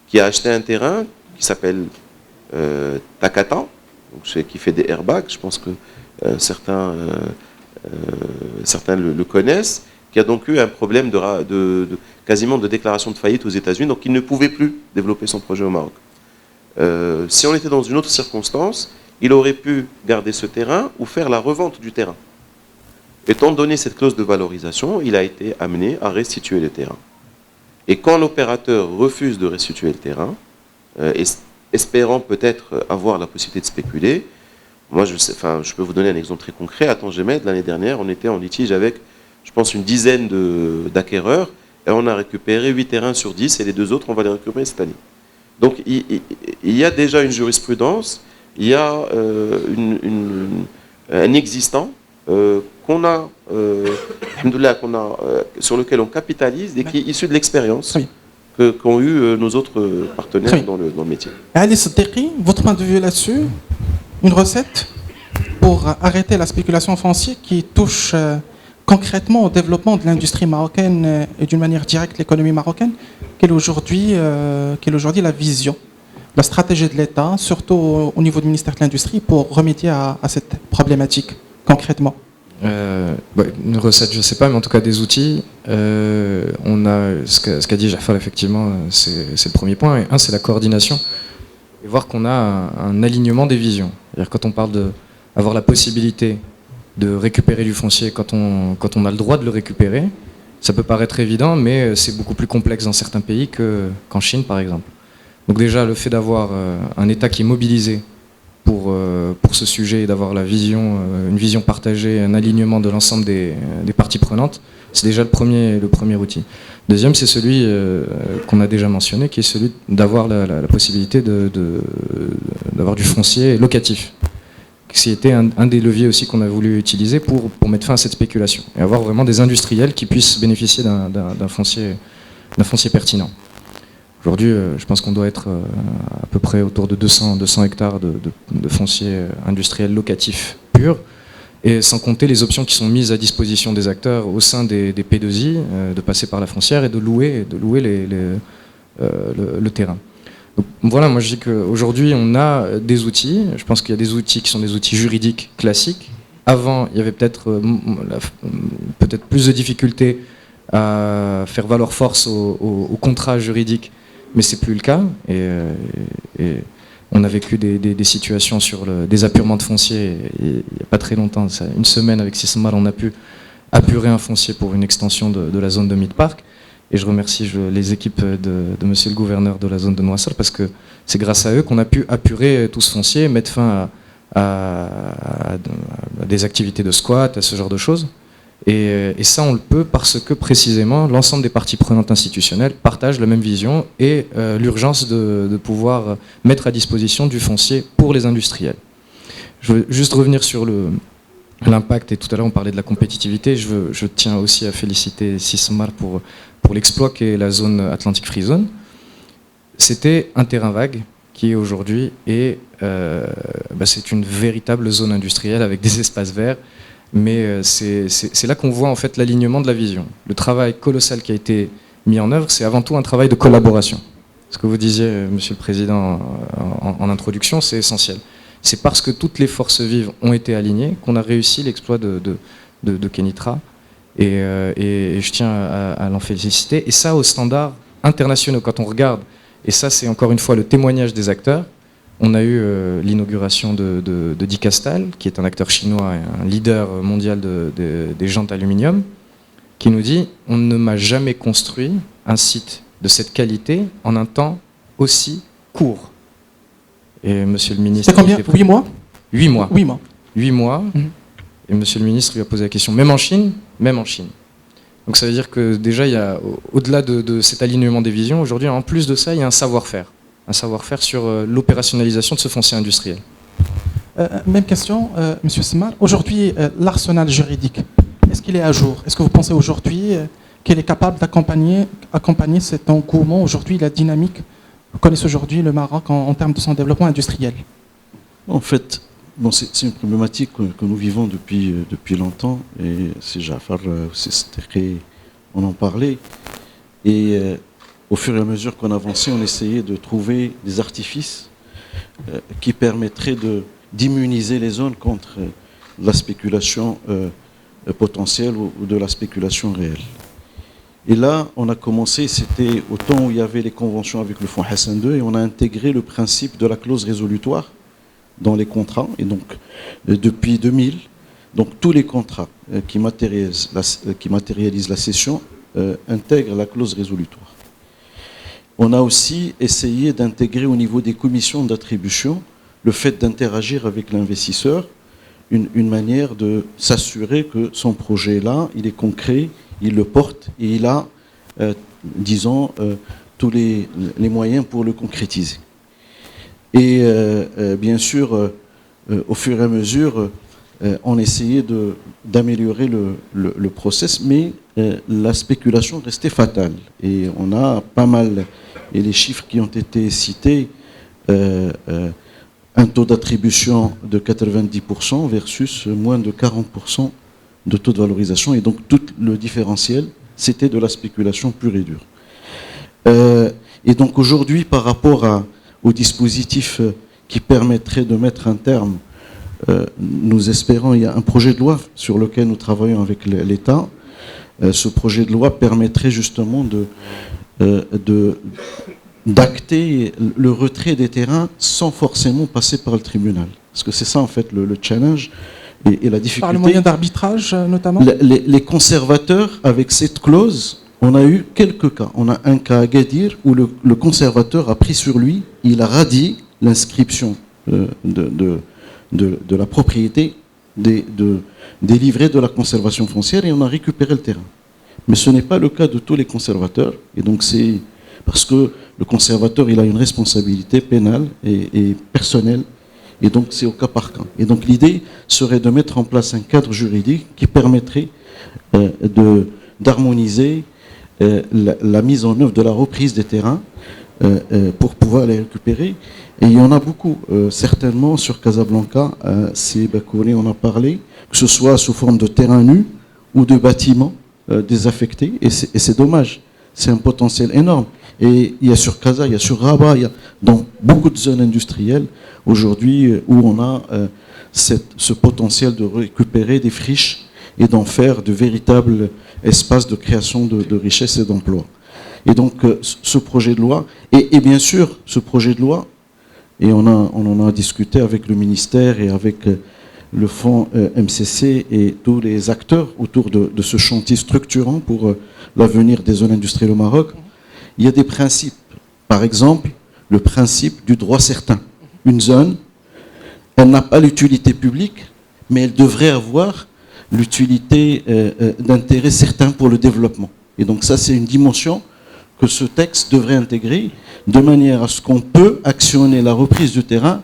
qui a acheté un terrain qui s'appelle Takata, donc, qui fait des airbags. Je pense que certains le connaissent, qui a donc eu un problème quasiment de déclaration de faillite aux États-Unis, donc il ne pouvait plus développer son projet au Maroc. Si on était dans une autre circonstance, il aurait pu garder ce terrain ou faire la revente du terrain. Étant donné cette clause de valorisation, il a été amené à restituer le terrain. Et quand l'opérateur refuse de restituer le terrain, espérant peut-être avoir la possibilité de spéculer, moi je peux vous donner un exemple très concret. À Tangemed, l'année dernière, on était en litige avec, je pense, une dizaine d'acquéreurs, et on a récupéré 8 terrains sur 10, et les 2 autres, on va les récupérer cette année. Donc il y a déjà une jurisprudence, il y a un existant sur lequel on capitalise et qui est issu de l'expérience qu'ont eu nos autres partenaires dans le métier. Ali Siddiqui, votre point de vue là-dessus, une recette pour arrêter la spéculation foncière qui touche concrètement au développement de l'industrie marocaine et d'une manière directe l'économie marocaine. Quelle est aujourd'hui la vision, la stratégie de l'État, surtout au niveau du ministère de l'Industrie, pour remédier à cette problématique concrètement? Une recette, je ne sais pas, mais en tout cas des outils. On a ce qu'a dit Jafar, effectivement, c'est le premier point. Et c'est la coordination. Et voir qu'on a un alignement des visions. C'est-à-dire quand on parle d'avoir la possibilité de récupérer du foncier quand on a le droit de le récupérer, ça peut paraître évident, mais c'est beaucoup plus complexe dans certains pays qu'en Chine, par exemple. Donc déjà, le fait d'avoir un État qui est mobilisé pour ce sujet et d'avoir une vision partagée, un alignement de l'ensemble des parties prenantes, c'est déjà le premier outil. Deuxième, c'est celui qu'on a déjà mentionné, qui est celui d'avoir la possibilité d'avoir du foncier locatif. C'était un des leviers aussi qu'on a voulu utiliser pour mettre fin à cette spéculation et avoir vraiment des industriels qui puissent bénéficier d'un foncier pertinent. Aujourd'hui, je pense qu'on doit être à peu près autour de 200 hectares de foncier industriel locatif pur, et sans compter les options qui sont mises à disposition des acteurs au sein des P2I, de passer par la foncière et de louer le terrain. Donc, voilà, moi je dis qu'aujourd'hui on a des outils. Je pense qu'il y a des outils qui sont des outils juridiques classiques. Avant, il y avait peut-être plus de difficultés à faire valoir force au contrat juridique, mais c'est plus le cas. Et on a vécu des situations sur des apurements de foncier. Il n'y a pas très longtemps, une semaine avec Sismar, on a pu apurer un foncier pour une extension de la zone de Mid-Park. Et je remercie les équipes de monsieur le gouverneur de la zone de Noissal, parce que c'est grâce à eux qu'on a pu apurer tout ce foncier et mettre fin à des activités de squat, à ce genre de choses. Et ça, on le peut parce que précisément, l'ensemble des parties prenantes institutionnelles partagent la même vision et l'urgence de pouvoir mettre à disposition du foncier pour les industriels. Je veux juste revenir sur l'impact, et tout à l'heure on parlait de la compétitivité. Je tiens aussi à féliciter Sismar pour l'exploit qu'est la zone Atlantic Free Zone. C'était un terrain vague qui aujourd'hui c'est une véritable zone industrielle avec des espaces verts, mais c'est là qu'on voit en fait l'alignement de la vision. Le travail colossal qui a été mis en œuvre, c'est avant tout un travail de collaboration. Ce que vous disiez, Monsieur le Président, en introduction, c'est essentiel. C'est parce que toutes les forces vives ont été alignées qu'on a réussi l'exploit de Kenitra. Et je tiens à l'en féliciter. Et ça, aux standards internationaux, quand on regarde, et ça c'est encore une fois le témoignage des acteurs, on a eu l'inauguration de Dicastal, qui est un acteur chinois et un leader mondial des jantes aluminium, qui nous dit « On ne m'a jamais construit un site de cette qualité en un temps aussi court ». Et monsieur le ministre... C'est combien? 8 mois? 8 mois. 8 mois. 8 mois. Et monsieur le ministre lui a posé la question, même en Chine. Donc ça veut dire que déjà, il y a, au-delà de cet alignement des visions, aujourd'hui, en plus de ça, il y a un savoir-faire sur l'opérationnalisation de ce foncier industriel. Même question, monsieur Smar. Aujourd'hui, l'arsenal juridique, est-ce qu'il est à jour? Est-ce que vous pensez aujourd'hui qu'il est capable d'accompagner cet engouement, aujourd'hui, la dynamique que connaît aujourd'hui le Maroc en termes de son développement industriel? En fait, bon, c'est une problématique que nous vivons depuis longtemps, et c'est Jafar, on en parlait. Et au fur et à mesure qu'on avançait, on essayait de trouver des artifices qui permettraient d'immuniser les zones contre la spéculation potentielle ou de la spéculation réelle. Et là, on a commencé, c'était au temps où il y avait les conventions avec le fonds Hassan II, et on a intégré le principe de la clause résolutoire dans les contrats. Et donc, depuis 2000, donc, tous les contrats qui matérialisent la cession intègrent la clause résolutoire. On a aussi essayé d'intégrer au niveau des commissions d'attribution le fait d'interagir avec l'investisseur, une manière de s'assurer que son projet-là, il est concret, il le porte et il a, disons, tous les moyens pour le concrétiser. Et bien sûr, au fur et à mesure, on essayait d'améliorer le process, mais la spéculation restait fatale. Et on a pas mal, et les chiffres qui ont été cités, un taux d'attribution de 90% versus moins de 40% de taux de valorisation. Et donc tout le différentiel, c'était de la spéculation pure et dure. Et donc aujourd'hui, par rapport au dispositif qui permettrait de mettre un terme, nous espérons, il y a un projet de loi sur lequel nous travaillons avec l'État. Ce projet de loi permettrait justement d'acter le retrait des terrains sans forcément passer par le tribunal. Parce que c'est ça en fait le challenge et la difficulté. Par le moyen d'arbitrage notamment? Les conservateurs, avec cette clause, on a eu quelques cas. On a un cas à Gadir où le conservateur a pris sur lui, il a radié l'inscription de la propriété des livrets de la conservation foncière et on a récupéré le terrain. Mais ce n'est pas le cas de tous les conservateurs. Et donc c'est parce que le conservateur, il a une responsabilité pénale et personnelle. Et donc c'est au cas par cas. Et donc l'idée serait de mettre en place un cadre juridique qui permettrait d'harmoniser la mise en œuvre de la reprise des terrains pour pouvoir les récupérer. Et il y en a beaucoup, certainement sur Casablanca, c'est Bakouri, on a parlé, que ce soit sous forme de terrain nu ou de bâtiments désaffectés, et c'est dommage, c'est un potentiel énorme. Et il y a sur Casa, il y a sur Rabat, il y a dans beaucoup de zones industrielles aujourd'hui où on a ce potentiel de récupérer des friches et d'en faire de véritables espaces de création de richesses et d'emplois. Et donc ce projet de loi, et bien sûr ce projet de loi, et on en a discuté avec le ministère et avec le fonds MCC et tous les acteurs autour de ce chantier structurant pour l'avenir des zones industrielles au Maroc. Il y a des principes. Par exemple, le principe du droit certain. Une zone, elle n'a pas l'utilité publique, mais elle devrait avoir l'utilité d'intérêt certain pour le développement. Et donc ça, c'est une dimension que ce texte devrait intégrer de manière à ce qu'on peut actionner la reprise du terrain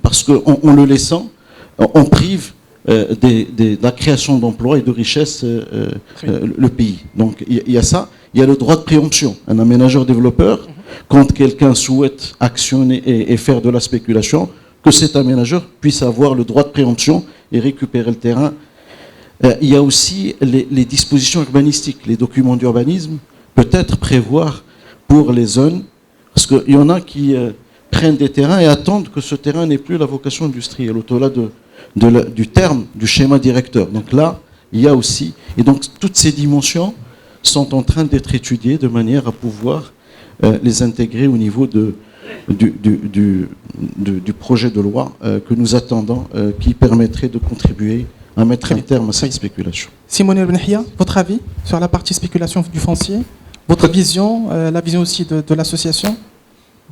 parce qu'en le laissant, on prive de la création d'emplois et de richesses le pays. Donc il y a ça. Il y a le droit de préemption. Un aménageur-développeur, quand quelqu'un souhaite actionner et faire de la spéculation, que cet aménageur puisse avoir le droit de préemption et récupérer le terrain. Il y a aussi les dispositions urbanistiques, les documents d'urbanisme, peut-être prévoir pour les zones, parce qu'il y en a qui prennent des terrains et attendent que ce terrain n'ait plus la vocation industrielle, au-delà du terme, du schéma directeur. Donc là, il y a aussi, et donc toutes ces dimensions sont en train d'être étudiées de manière à pouvoir les intégrer au niveau du projet de loi que nous attendons, qui permettrait de contribuer à mettre un terme à cette spéculation. Simone Benhia, votre avis sur la partie spéculation du foncier? Votre vision, la vision aussi de l'association?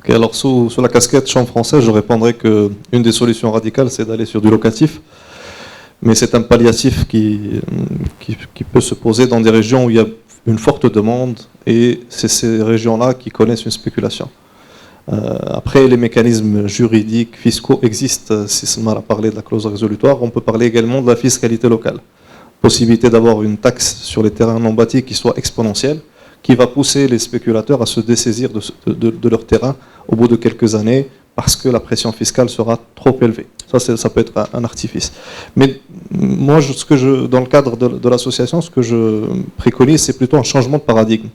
Ok, alors sous la casquette Chambre française, je répondrai qu'une des solutions radicales, c'est d'aller sur du locatif. Mais c'est un palliatif qui peut se poser dans des régions où il y a une forte demande et c'est ces régions-là qui connaissent une spéculation. Après, les mécanismes juridiques, fiscaux existent. Si Smar a parlé de la clause résolutoire, on peut parler également de la fiscalité locale. Possibilité d'avoir une taxe sur les terrains non bâtis qui soit exponentielle, qui va pousser les spéculateurs à se dessaisir de leur terrain au bout de quelques années parce que la pression fiscale sera trop élevée. Ça peut être un artifice. Mais moi, dans le cadre de l'association, ce que je préconise, c'est plutôt un changement de paradigme.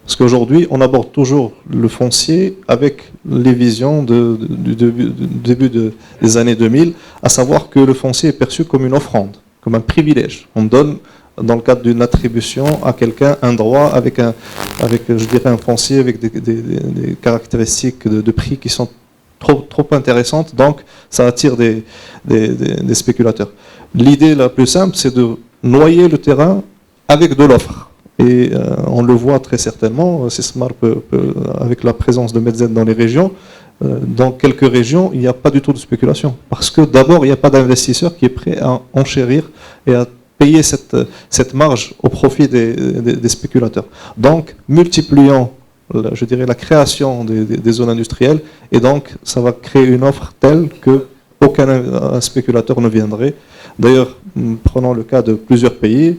Parce qu'aujourd'hui, on aborde toujours le foncier avec les visions du début des années 2000, à savoir que le foncier est perçu comme une offrande, comme un privilège. On donne, dans le cadre d'une attribution à quelqu'un, un droit avec je dirais, un foncier avec des caractéristiques de prix qui sont trop intéressantes, donc ça attire des spéculateurs. L'idée la plus simple, c'est de noyer le terrain avec de l'offre. Et on le voit très certainement, Smar avec la présence de Medz dans les régions, dans quelques régions, il n'y a pas du tout de spéculation. Parce que d'abord, il n'y a pas d'investisseur qui est prêt à enchérir et à payer cette marge au profit des spéculateurs. Donc, multipliant, je dirais, la création des zones industrielles, et donc ça va créer une offre telle qu'aucun spéculateur ne viendrait. D'ailleurs, prenons le cas de plusieurs pays,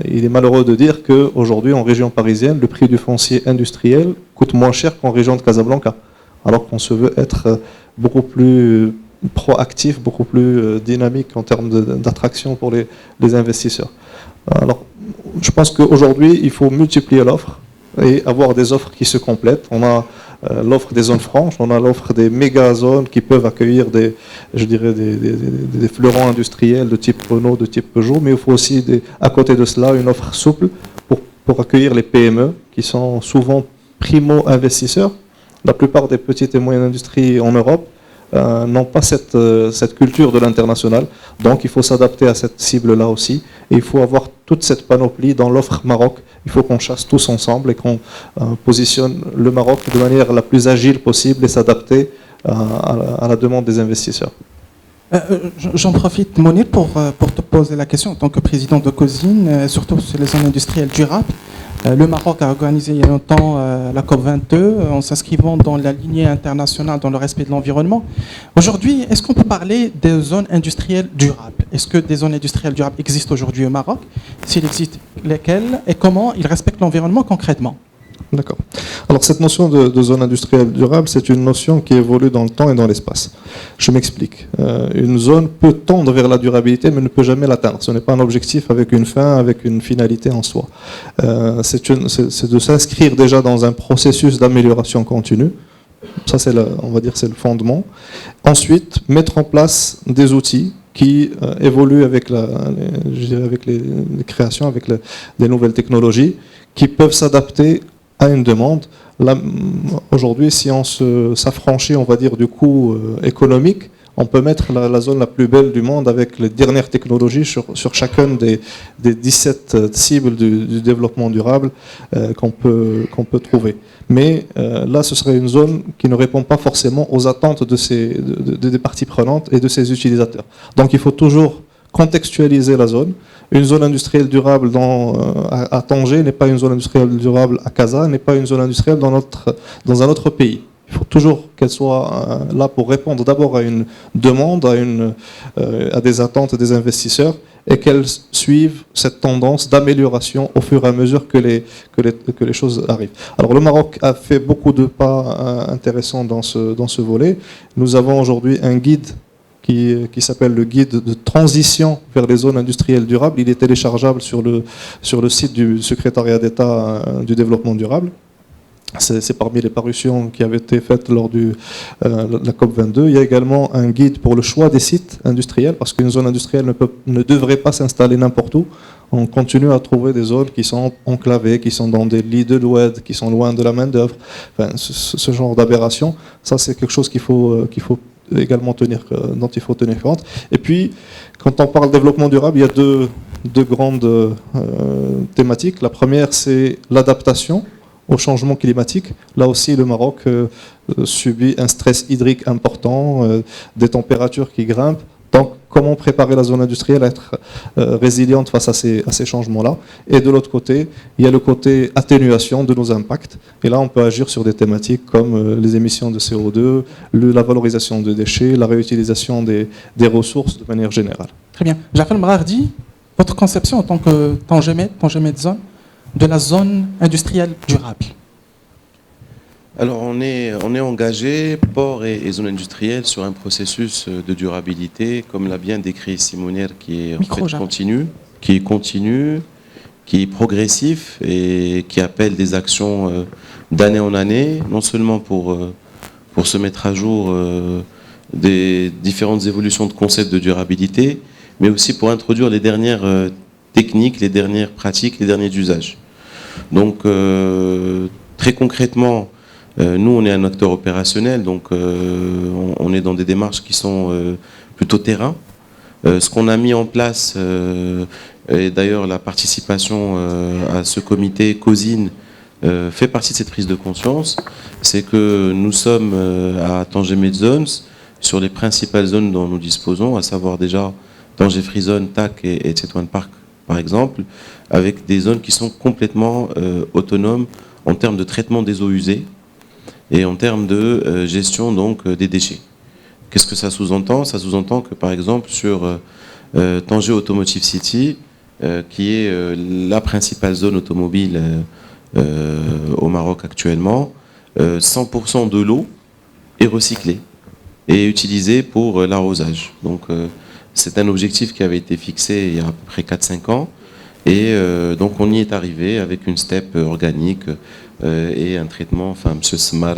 il est malheureux de dire qu'aujourd'hui, en région parisienne, le prix du foncier industriel coûte moins cher qu'en région de Casablanca, alors qu'on se veut être beaucoup plus proactif, beaucoup plus dynamique en termes d'attraction pour les investisseurs. Alors, je pense qu'aujourd'hui, il faut multiplier l'offre et avoir des offres qui se complètent. On a l'offre des zones franches, on a l'offre des méga-zones qui peuvent accueillir des fleurons industriels de type Renault, de type Peugeot, mais il faut aussi, à côté de cela, une offre souple pour accueillir les PME, qui sont souvent primo-investisseurs. La plupart des petites et moyennes industries en Europe n'ont pas cette culture de l'international, donc il faut s'adapter à cette cible-là aussi, et il faut avoir toute cette panoplie dans l'offre Maroc. Il faut qu'on chasse tous ensemble et qu'on positionne le Maroc de manière la plus agile possible et s'adapter à la demande des investisseurs. J'en profite, Mounir, pour te poser la question en tant que président de COSIN, surtout sur les zones industrielles durables. Le Maroc a organisé il y a longtemps la COP22 en s'inscrivant dans la lignée internationale dans le respect de l'environnement. Aujourd'hui, est-ce qu'on peut parler des zones industrielles durables? Est-ce que des zones industrielles durables existent aujourd'hui au Maroc? S'il existe, lesquelles? Et comment ils respectent l'environnement concrètement? D'accord. Alors cette notion de zone industrielle durable, c'est une notion qui évolue dans le temps et dans l'espace. Je m'explique. Une zone peut tendre vers la durabilité, mais ne peut jamais l'atteindre. Ce n'est pas un objectif avec une fin, avec une finalité en soi. C'est de s'inscrire déjà dans un processus d'amélioration continue. Ça, on va dire, c'est le fondement. Ensuite, mettre en place des outils qui évoluent avec les créations, avec des nouvelles technologies, qui peuvent s'adapter à une demande. Là, aujourd'hui, si on s'affranchit, on va dire, du coût économique, on peut mettre la zone la plus belle du monde avec les dernières technologies sur chacune des 17 cibles du développement durable qu'on peut trouver. Mais là, ce serait une zone qui ne répond pas forcément aux attentes des parties prenantes et de ses utilisateurs. Donc il faut toujours contextualiser la zone. Une zone industrielle durable à Tanger n'est pas une zone industrielle durable à Casa, n'est pas une zone industrielle dans un autre pays. Il faut toujours qu'elle soit là pour répondre d'abord à une demande, à des attentes des investisseurs, et qu'elle suive cette tendance d'amélioration au fur et à mesure que les choses arrivent. Alors le Maroc a fait beaucoup de pas intéressants dans ce volet. Nous avons aujourd'hui un guide qui s'appelle le guide de transition vers les zones industrielles durables. Il est téléchargeable sur le site du secrétariat d'État du développement durable. C'est parmi les parutions qui avaient été faites lors de la COP22. Il y a également un guide pour le choix des sites industriels, parce qu'une zone industrielle ne devrait pas s'installer n'importe où. On continue à trouver des zones qui sont enclavées, qui sont dans des lits de l'oued, qui sont loin de la main-d'œuvre. Enfin, ce genre d'aberration, ça c'est quelque chose qu'il faut également dont il faut tenir compte. Et puis, quand on parle de développement durable, il y a deux grandes thématiques. La première, c'est l'adaptation au changement climatique. Là aussi, le Maroc subit un stress hydrique important, des températures qui grimpent. Donc, comment préparer la zone industrielle à être résiliente face à ces changements-là? Et de l'autre côté, il y a le côté atténuation de nos impacts. Et là, on peut agir sur des thématiques comme les émissions de CO2, la valorisation de déchets, la réutilisation des ressources de manière générale. Très bien. Jafel Mrardi, votre conception en tant que Tangemed Zone, de la zone industrielle durable. Alors on est engagé, port et zone industrielle, sur un processus de durabilité, comme l'a bien décrit Simonière, qui est en fait continu, qui est progressif et qui appelle des actions d'année en année, non seulement pour se mettre à jour des différentes évolutions de concepts de durabilité, mais aussi pour introduire les dernières techniques, les dernières pratiques, les derniers usages. Donc très concrètement, nous, on est un acteur opérationnel, donc on est dans des démarches qui sont plutôt terrain. Ce qu'on a mis en place, et d'ailleurs la participation à ce comité COSIN fait partie de cette prise de conscience, c'est que nous sommes à Tangemed Zones sur les principales zones dont nous disposons, à savoir déjà Tanger Free Zone, TAC et Tetouan Park par exemple, avec des zones qui sont complètement autonomes en termes de traitement des eaux usées et en termes de gestion donc des déchets. Qu'est-ce que ça sous-entend? Ça sous-entend que par exemple sur Tanger Automotive City, qui est la principale zone automobile au Maroc actuellement, 100% de l'eau est recyclée et utilisée pour l'arrosage. Donc c'est un objectif qui avait été fixé il y a à peu près 4-5 ans. Et donc on y est arrivé avec une step organique et un traitement, enfin M. Smar,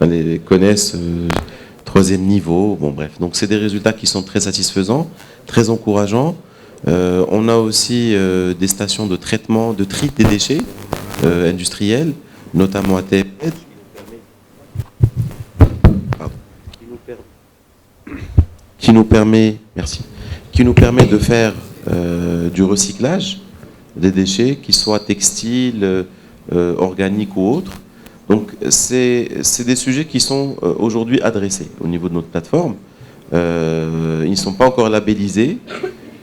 les connaissent, 3e niveau, bon bref. Donc c'est des résultats qui sont très satisfaisants, très encourageants. On a aussi des stations de traitement, de tri des déchets industriels, notamment à TEPED, qui nous permet de faire du recyclage des déchets, qu'ils soient textiles, organiques ou autres. Donc c'est des sujets qui sont aujourd'hui adressés au niveau de notre plateforme. Ils ne sont pas encore labellisés.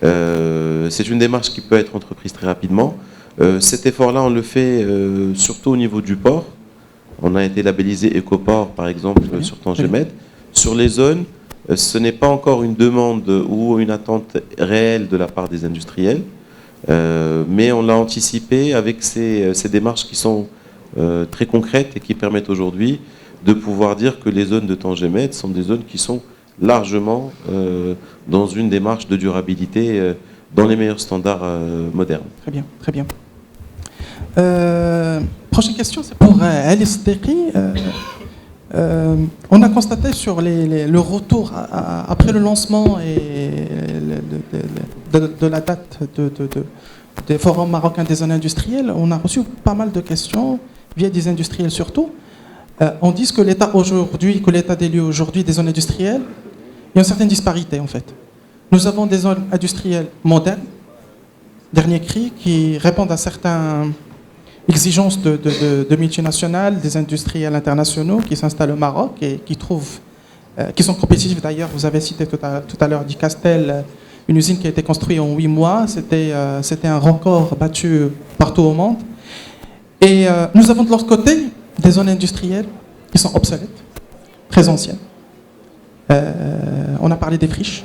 C'est une démarche qui peut être entreprise très rapidement. Cet effort-là, on le fait surtout au niveau du port. On a été labellisé Ecoport, par exemple, sur Tangemed. Sur les zones, ce n'est pas encore une demande ou une attente réelle de la part des industriels, mais on l'a anticipé avec ces démarches qui sont très concrètes et qui permettent aujourd'hui de pouvoir dire que les zones de Tangemed sont des zones qui sont largement dans une démarche de durabilité dans les meilleurs standards modernes. Très bien, très bien. Prochaine question, c'est pour Alice Dequi. On a constaté sur le retour après le lancement et de la date des forums marocains des zones industrielles, on a reçu pas mal de questions via des industriels surtout. On dit que l'état des lieux aujourd'hui des zones industrielles, il y a une certaine disparité en fait. Nous avons des zones industrielles modernes, dernier cri, qui répondent à certaines exigences de multinationales, des industriels internationaux qui s'installent au Maroc et qui sont compétitifs d'ailleurs. Vous avez cité tout à l'heure Dicastel, une usine qui a été construite en 8 mois. C'était un record battu partout au monde. Et nous avons de l'autre côté des zones industrielles qui sont obsolètes, très anciennes. On a parlé des friches.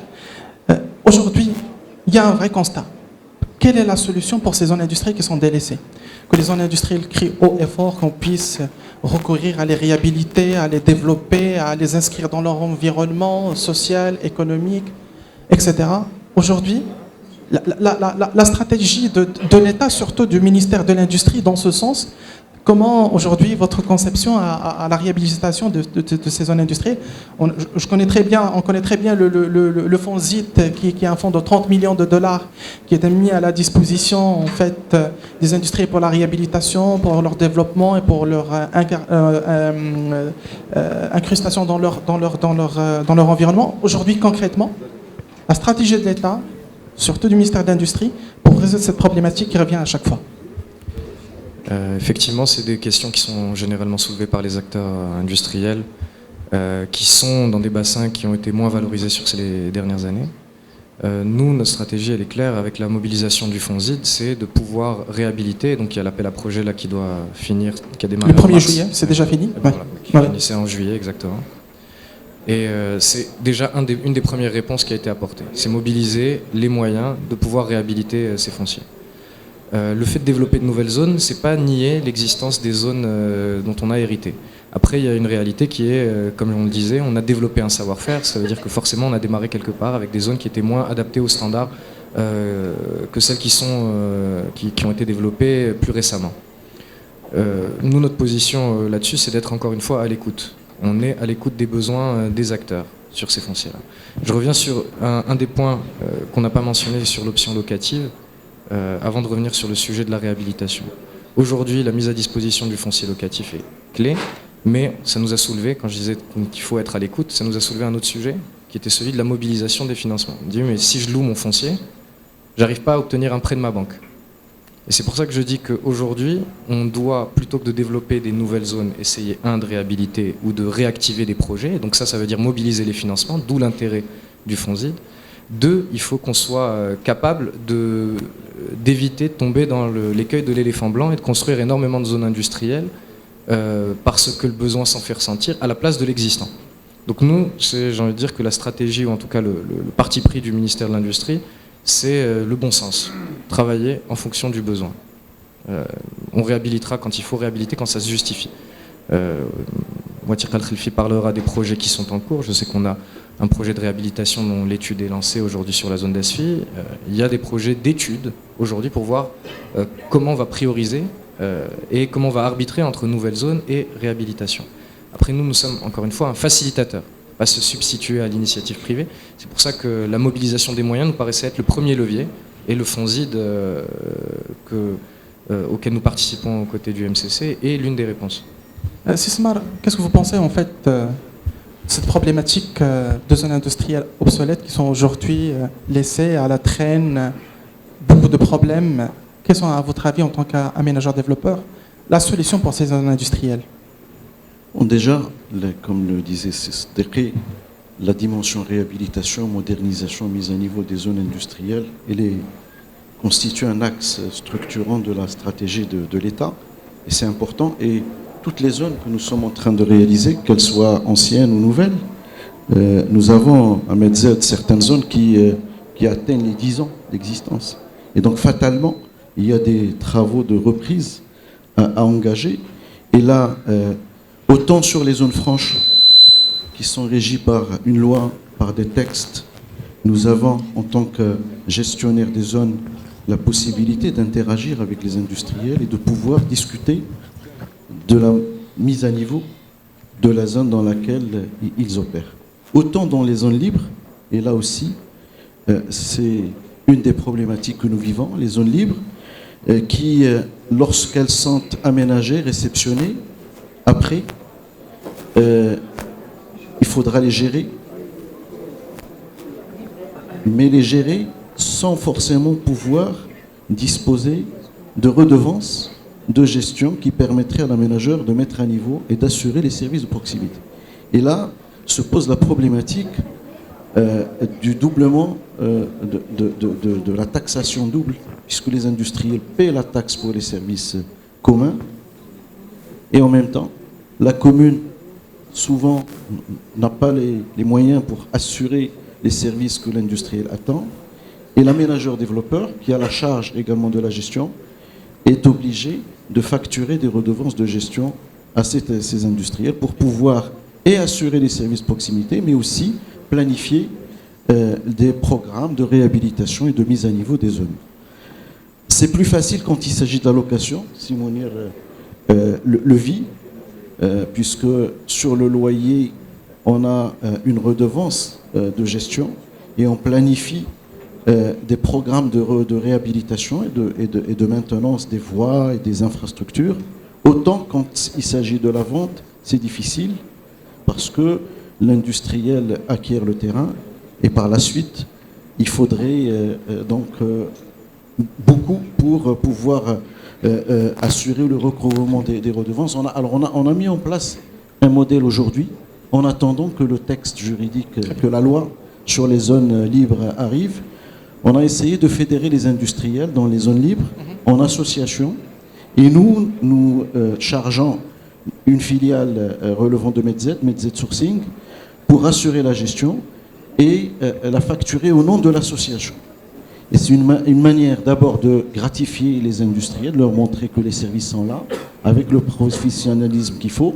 Aujourd'hui, il y a un vrai constat. Quelle est la solution pour ces zones industrielles qui sont délaissées? Que les zones industrielles crient haut et fort, qu'on puisse recourir à les réhabiliter, à les développer, à les inscrire dans leur environnement social, économique, etc. Aujourd'hui, la stratégie de l'État, surtout du ministère de l'Industrie, dans ce sens, comment aujourd'hui votre conception à la réhabilitation de ces zones industrielles? On connaît très bien le fonds ZIT, qui est un fonds de 30 millions de dollars qui est mis à la disposition en fait des industries pour la réhabilitation, pour leur développement et pour leur incrustation dans leur environnement. Aujourd'hui, concrètement, la stratégie de l'État, surtout du ministère de l'Industrie, pour résoudre cette problématique qui revient à chaque fois. Effectivement, c'est des questions qui sont généralement soulevées par les acteurs industriels qui sont dans des bassins qui ont été moins valorisés sur ces dernières années. Nous, notre stratégie, elle est claire. Avec la mobilisation du FONSID, c'est de pouvoir réhabiliter. Donc il y a l'appel à projet là qui doit finir, qui a démarré Le en 1er mars. juillet, c'est déjà fini? Voilà, qui Voilà. finissait en juillet, exactement. Et c'est déjà une des premières réponses qui a été apportée. C'est mobiliser les moyens de pouvoir réhabiliter ces fonciers. Le fait de développer de nouvelles zones, c'est pas nier l'existence des zones dont on a hérité. Après, il y a une réalité qui est, comme on le disait, on a développé un savoir-faire. Ça veut dire que forcément, on a démarré quelque part avec des zones qui étaient moins adaptées aux standards que celles qui ont été développées plus récemment. Nous, notre position là-dessus, c'est d'être encore une fois à l'écoute. On est à l'écoute des besoins des acteurs sur ces fonciers-là. Je reviens sur un des points qu'on n'a pas mentionné sur l'option locative, avant de revenir sur le sujet de la réhabilitation. Aujourd'hui, la mise à disposition du foncier locatif est clé, mais ça nous a soulevé, quand je disais qu'il faut être à l'écoute, ça nous a soulevé un autre sujet, qui était celui de la mobilisation des financements. On dit, mais si je loue mon foncier, j'arrive pas à obtenir un prêt de ma banque. Et c'est pour ça que je dis qu'aujourd'hui, on doit, plutôt que de développer des nouvelles zones, essayer, de réhabiliter ou de réactiver des projets. Donc ça veut dire mobiliser les financements, d'où l'intérêt du FONSID. 2, il faut qu'on soit capable d'éviter de tomber dans l'écueil de l'éléphant blanc et de construire énormément de zones industrielles parce que le besoin s'en fait ressentir à la place de l'existant. Donc nous, j'ai envie de dire que la stratégie, ou en tout cas le parti pris du ministère de l'Industrie, c'est le bon sens. Travailler en fonction du besoin. On réhabilitera quand il faut réhabiliter, quand ça se justifie. Watir Al-Khelfi parlera des projets qui sont en cours. Je sais qu'on a un projet de réhabilitation dont l'étude est lancée aujourd'hui sur la zone d'Asfi. Il y a des projets d'études aujourd'hui pour voir comment on va prioriser et comment on va arbitrer entre nouvelles zones et réhabilitation. Après, nous sommes encore une fois un facilitateur, pas se substituer à l'initiative privée. C'est pour ça que la mobilisation des moyens nous paraissait être le premier levier et le FONSID auquel nous participons aux côtés du MCC est l'une des réponses. Sismar, qu'est-ce que vous pensez en fait de cette problématique de zones industrielles obsolètes qui sont aujourd'hui laissées à la traîne, beaucoup de problèmes? Quels sont à votre avis en tant qu'aménageur-développeur la solution pour ces zones industrielles? Bon, déjà, comme le disait Cédric, la dimension réhabilitation, modernisation, mise à niveau des zones industrielles, elle constitue un axe structurant de la stratégie de l'État. Et c'est important. Et toutes les zones que nous sommes en train de réaliser, qu'elles soient anciennes ou nouvelles, nous avons à Medz certaines zones qui atteignent les 10 ans d'existence. Et donc fatalement, il y a des travaux de reprise à engager. Et là, autant sur les zones franches qui sont régies par une loi, par des textes, nous avons en tant que gestionnaire des zones la possibilité d'interagir avec les industriels et de pouvoir discuter de la mise à niveau de la zone dans laquelle ils opèrent. Autant dans les zones libres, et là aussi, c'est une des problématiques que nous vivons, les zones libres, qui, lorsqu'elles sont aménagées, réceptionnées, après, il faudra les gérer, mais les gérer sans forcément pouvoir disposer de redevances de gestion qui permettraient à l'aménageur de mettre à niveau et d'assurer les services de proximité. Et là se pose la problématique du doublement de la taxation double, puisque les industriels paient la taxe pour les services communs, et en même temps, la commune, souvent, n'a pas les moyens pour assurer les services que l'industriel attend, et l'aménageur-développeur, qui a la charge également de la gestion, est obligé de facturer des redevances de gestion à ces industriels pour pouvoir et assurer les services de proximité, mais aussi planifier des programmes de réhabilitation et de mise à niveau des zones. C'est plus facile quand il s'agit d'allocation, si Mounir le vit, puisque sur le loyer, on a une redevance de gestion et on planifie des programmes de réhabilitation et de maintenance des voies et des infrastructures. Autant quand il s'agit de la vente, c'est difficile parce que l'industriel acquiert le terrain et par la suite, il faudrait donc beaucoup pour pouvoir assurer le recouvrement des redevances. On a mis en place un modèle aujourd'hui, en attendant que le texte juridique, que la loi sur les zones libres arrive. On a essayé de fédérer les industriels dans les zones libres en association, et nous chargeons une filiale relevant de Medz Sourcing, pour assurer la gestion et la facturer au nom de l'association. Et c'est une manière d'abord de gratifier les industriels, de leur montrer que les services sont là, avec le professionnalisme qu'il faut,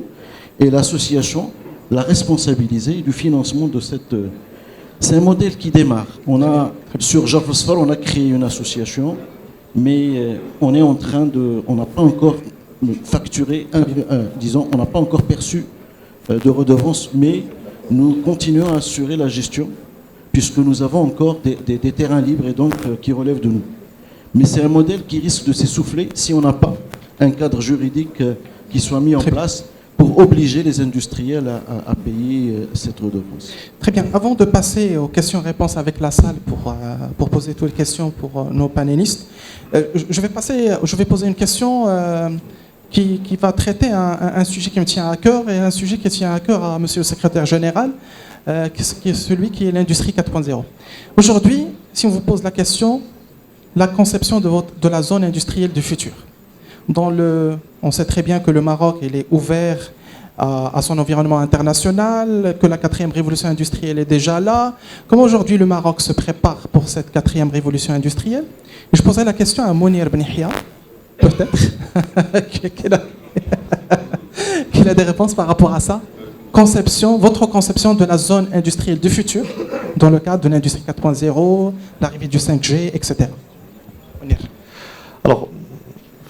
et l'association la responsabiliser du financement de cette... C'est un modèle qui démarre. Sur Jaffa Sfar, on a créé une association, mais on n'a pas encore facturé, disons, on n'a pas encore perçu de redevances, mais nous continuons à assurer la gestion, puisque nous avons encore des terrains libres et donc qui relèvent de nous. Mais c'est un modèle qui risque de s'essouffler si on n'a pas un cadre juridique qui soit mis en place pour obliger les industriels à payer cette redevance. Très bien. Avant de passer aux questions-réponses avec la salle pour poser toutes les questions pour nos panélistes, je vais poser une question qui va traiter un sujet qui me tient à cœur et un sujet qui tient à cœur à Monsieur le Secrétaire Général, qui est celui qui est l'industrie 4.0. Aujourd'hui, si on vous pose la question, la conception de la zone industrielle du futur. On sait très bien que le Maroc il est ouvert à son environnement international, que la 4e révolution industrielle est déjà là. Comment aujourd'hui le Maroc se prépare pour cette 4e révolution industrielle? Et je poserai la question à Mounir Benihia, peut-être, qu'il a des réponses par rapport à ça. Votre conception de la zone industrielle du futur, dans le cadre de l'industrie 4.0, l'arrivée du 5G, etc. Mounir. Alors,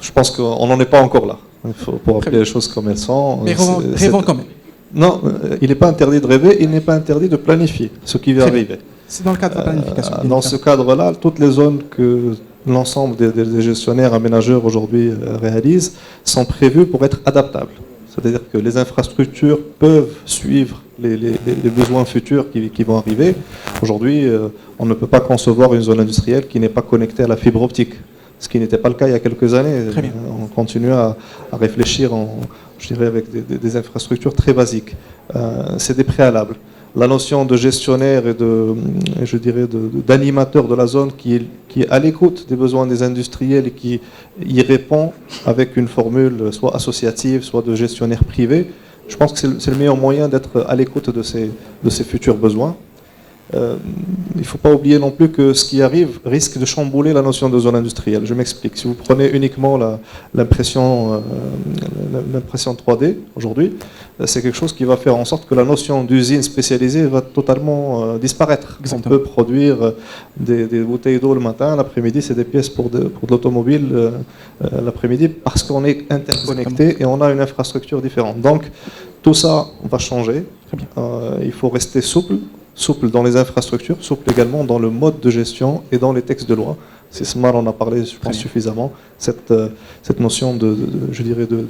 je pense qu'on n'en est pas encore là. Il faut pour appeler les choses comme elles sont. Mais rêvons quand même. Non, il n'est pas interdit de rêver, il n'est pas interdit de planifier ce qui va arriver. C'est dans le cadre de la planification. Dans ce cadre-là, toutes les zones que l'ensemble des gestionnaires aménageurs aujourd'hui réalisent sont prévues pour être adaptables. C'est-à-dire que les infrastructures peuvent suivre les besoins futurs qui vont arriver. Aujourd'hui, on ne peut pas concevoir une zone industrielle qui n'est pas connectée à la fibre optique. Ce qui n'était pas le cas il y a quelques années. On continue à réfléchir, je dirais, avec des infrastructures très basiques. C'est des préalables. La notion de gestionnaire et d'animateur de la zone qui est à l'écoute des besoins des industriels et qui y répond avec une formule soit associative, soit de gestionnaire privé, je pense que c'est le meilleur moyen d'être à l'écoute de ces futurs besoins. Il ne faut pas oublier non plus que ce qui arrive risque de chambouler la notion de zone industrielle. Je m'explique. Si vous prenez uniquement l'impression 3D aujourd'hui, c'est quelque chose qui va faire en sorte que la notion d'usine spécialisée va totalement disparaître. Exactement. On peut produire des bouteilles d'eau le matin, l'après-midi c'est des pièces pour de l'automobile l'après-midi parce qu'on est interconnecté et on a une infrastructure différente. Donc tout ça va changer. Il faut rester souple dans les infrastructures, souple également dans le mode de gestion et dans les textes de loi. Smar en a parlé, je pense, suffisamment. Cette notion de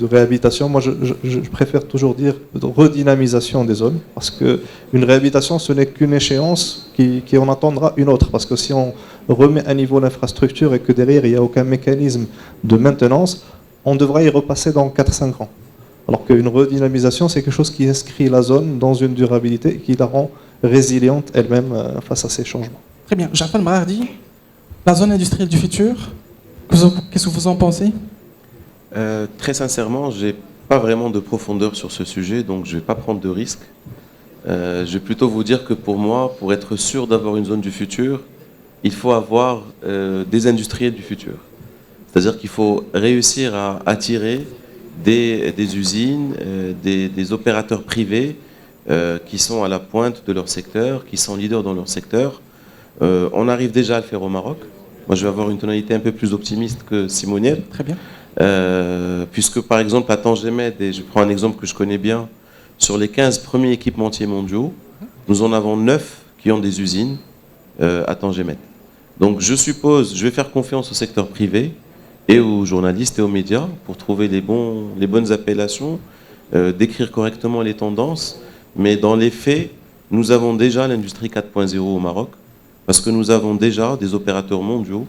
réhabilitation, moi je préfère toujours dire de redynamisation des zones, parce qu'une réhabilitation, ce n'est qu'une échéance qui en attendra une autre. Parce que si on remet à niveau l'infrastructure et que derrière il n'y a aucun mécanisme de maintenance, on devra y repasser dans 4-5 ans. Alors qu'une redynamisation, c'est quelque chose qui inscrit la zone dans une durabilité et qui la rend résiliente elle-même face à ces changements. Très bien. Jafan Marardi, la zone industrielle du futur, qu'est-ce que vous en pensez? Très sincèrement, je n'ai pas vraiment de profondeur sur ce sujet, donc je ne vais pas prendre de risques. Je vais plutôt vous dire que pour moi, pour être sûr d'avoir une zone du futur, il faut avoir des industriels du futur. C'est-à-dire qu'il faut réussir à attirer des usines, des opérateurs privés qui sont à la pointe de leur secteur, qui sont leaders dans leur secteur. On arrive déjà à le faire au Maroc. Moi, je vais avoir une tonalité un peu plus optimiste que Simoniel. Très bien. Puisque, par exemple, à Tangemed, et je prends un exemple que je connais bien, sur les 15 premiers équipementiers mondiaux, nous en avons 9 qui ont des usines à Tangemed. Donc, je suppose, je vais faire confiance au secteur privé et aux journalistes et aux médias pour trouver les bonnes appellations, décrire correctement les tendances. Mais dans les faits, nous avons déjà l'industrie 4.0 au Maroc, parce que nous avons déjà des opérateurs mondiaux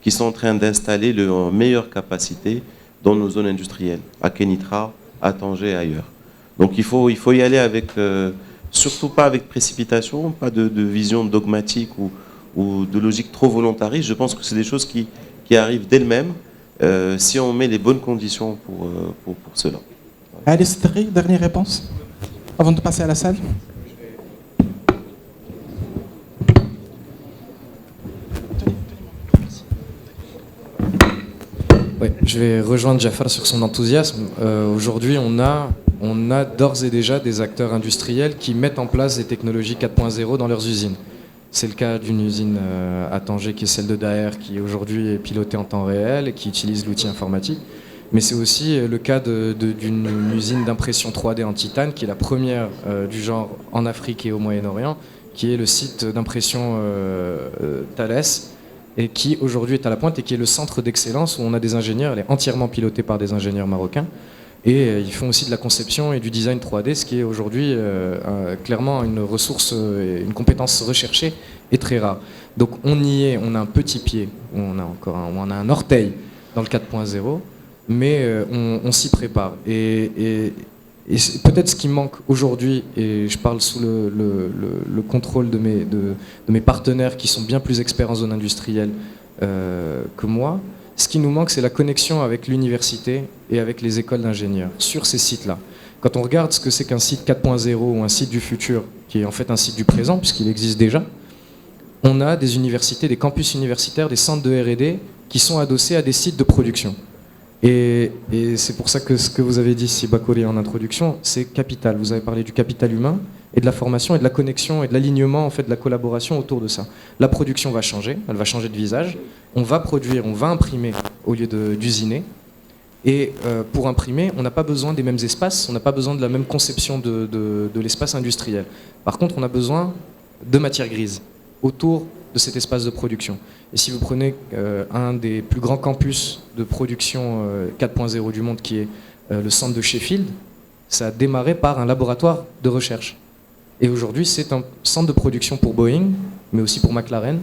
qui sont en train d'installer leur meilleure capacité dans nos zones industrielles, à Kenitra, à Tanger et ailleurs. Donc il faut y aller avec, surtout pas avec précipitation, pas de vision dogmatique ou de logique trop volontariste. Je pense que c'est des choses qui arrivent d'elles-mêmes si on met les bonnes conditions pour cela. Ali Sidri, dernière réponse, avant de passer à la salle. Ouais, je vais rejoindre Jafar sur son enthousiasme. Aujourd'hui, on a d'ores et déjà des acteurs industriels qui mettent en place des technologies 4.0 dans leurs usines. C'est le cas d'une usine à Tanger qui est celle de Daher, qui aujourd'hui est pilotée en temps réel et qui utilise l'outil informatique. Mais c'est aussi le cas d'une usine d'impression 3D en titane, qui est la première du genre en Afrique et au Moyen-Orient, qui est le site d'impression Thales, et qui aujourd'hui est à la pointe et qui est le centre d'excellence où on a des ingénieurs. Elle est entièrement pilotée par des ingénieurs marocains. Et ils font aussi de la conception et du design 3D, ce qui est aujourd'hui clairement une ressource, une compétence recherchée et très rare. Donc on y est, on a un petit pied, on a un orteil dans le 4.0, mais on s'y prépare. Et peut-être ce qui manque aujourd'hui, et je parle sous le contrôle de mes partenaires qui sont bien plus experts en zone industrielle que moi, ce qui nous manque, c'est la connexion avec l'université et avec les écoles d'ingénieurs sur ces sites-là. Quand on regarde ce que c'est qu'un site 4.0 ou un site du futur, qui est en fait un site du présent, puisqu'il existe déjà, on a des universités, des campus universitaires, des centres de R&D qui sont adossés à des sites de production. Et c'est pour ça que ce que vous avez dit, si Bakouri, en introduction, c'est capital. Vous avez parlé du capital humain et de la formation et de la connexion et de l'alignement, en fait, de la collaboration autour de ça. La production va changer, elle va changer de visage. On va produire, on va imprimer au lieu d'usiner. Et pour imprimer, on n'a pas besoin des mêmes espaces, on n'a pas besoin de la même conception de l'espace industriel. Par contre, on a besoin de matières grises autour de cet espace de production. Et si vous prenez un des plus grands campus de production 4.0 du monde, qui est le centre de Sheffield, ça a démarré par un laboratoire de recherche. Et aujourd'hui, c'est un centre de production pour Boeing, mais aussi pour McLaren,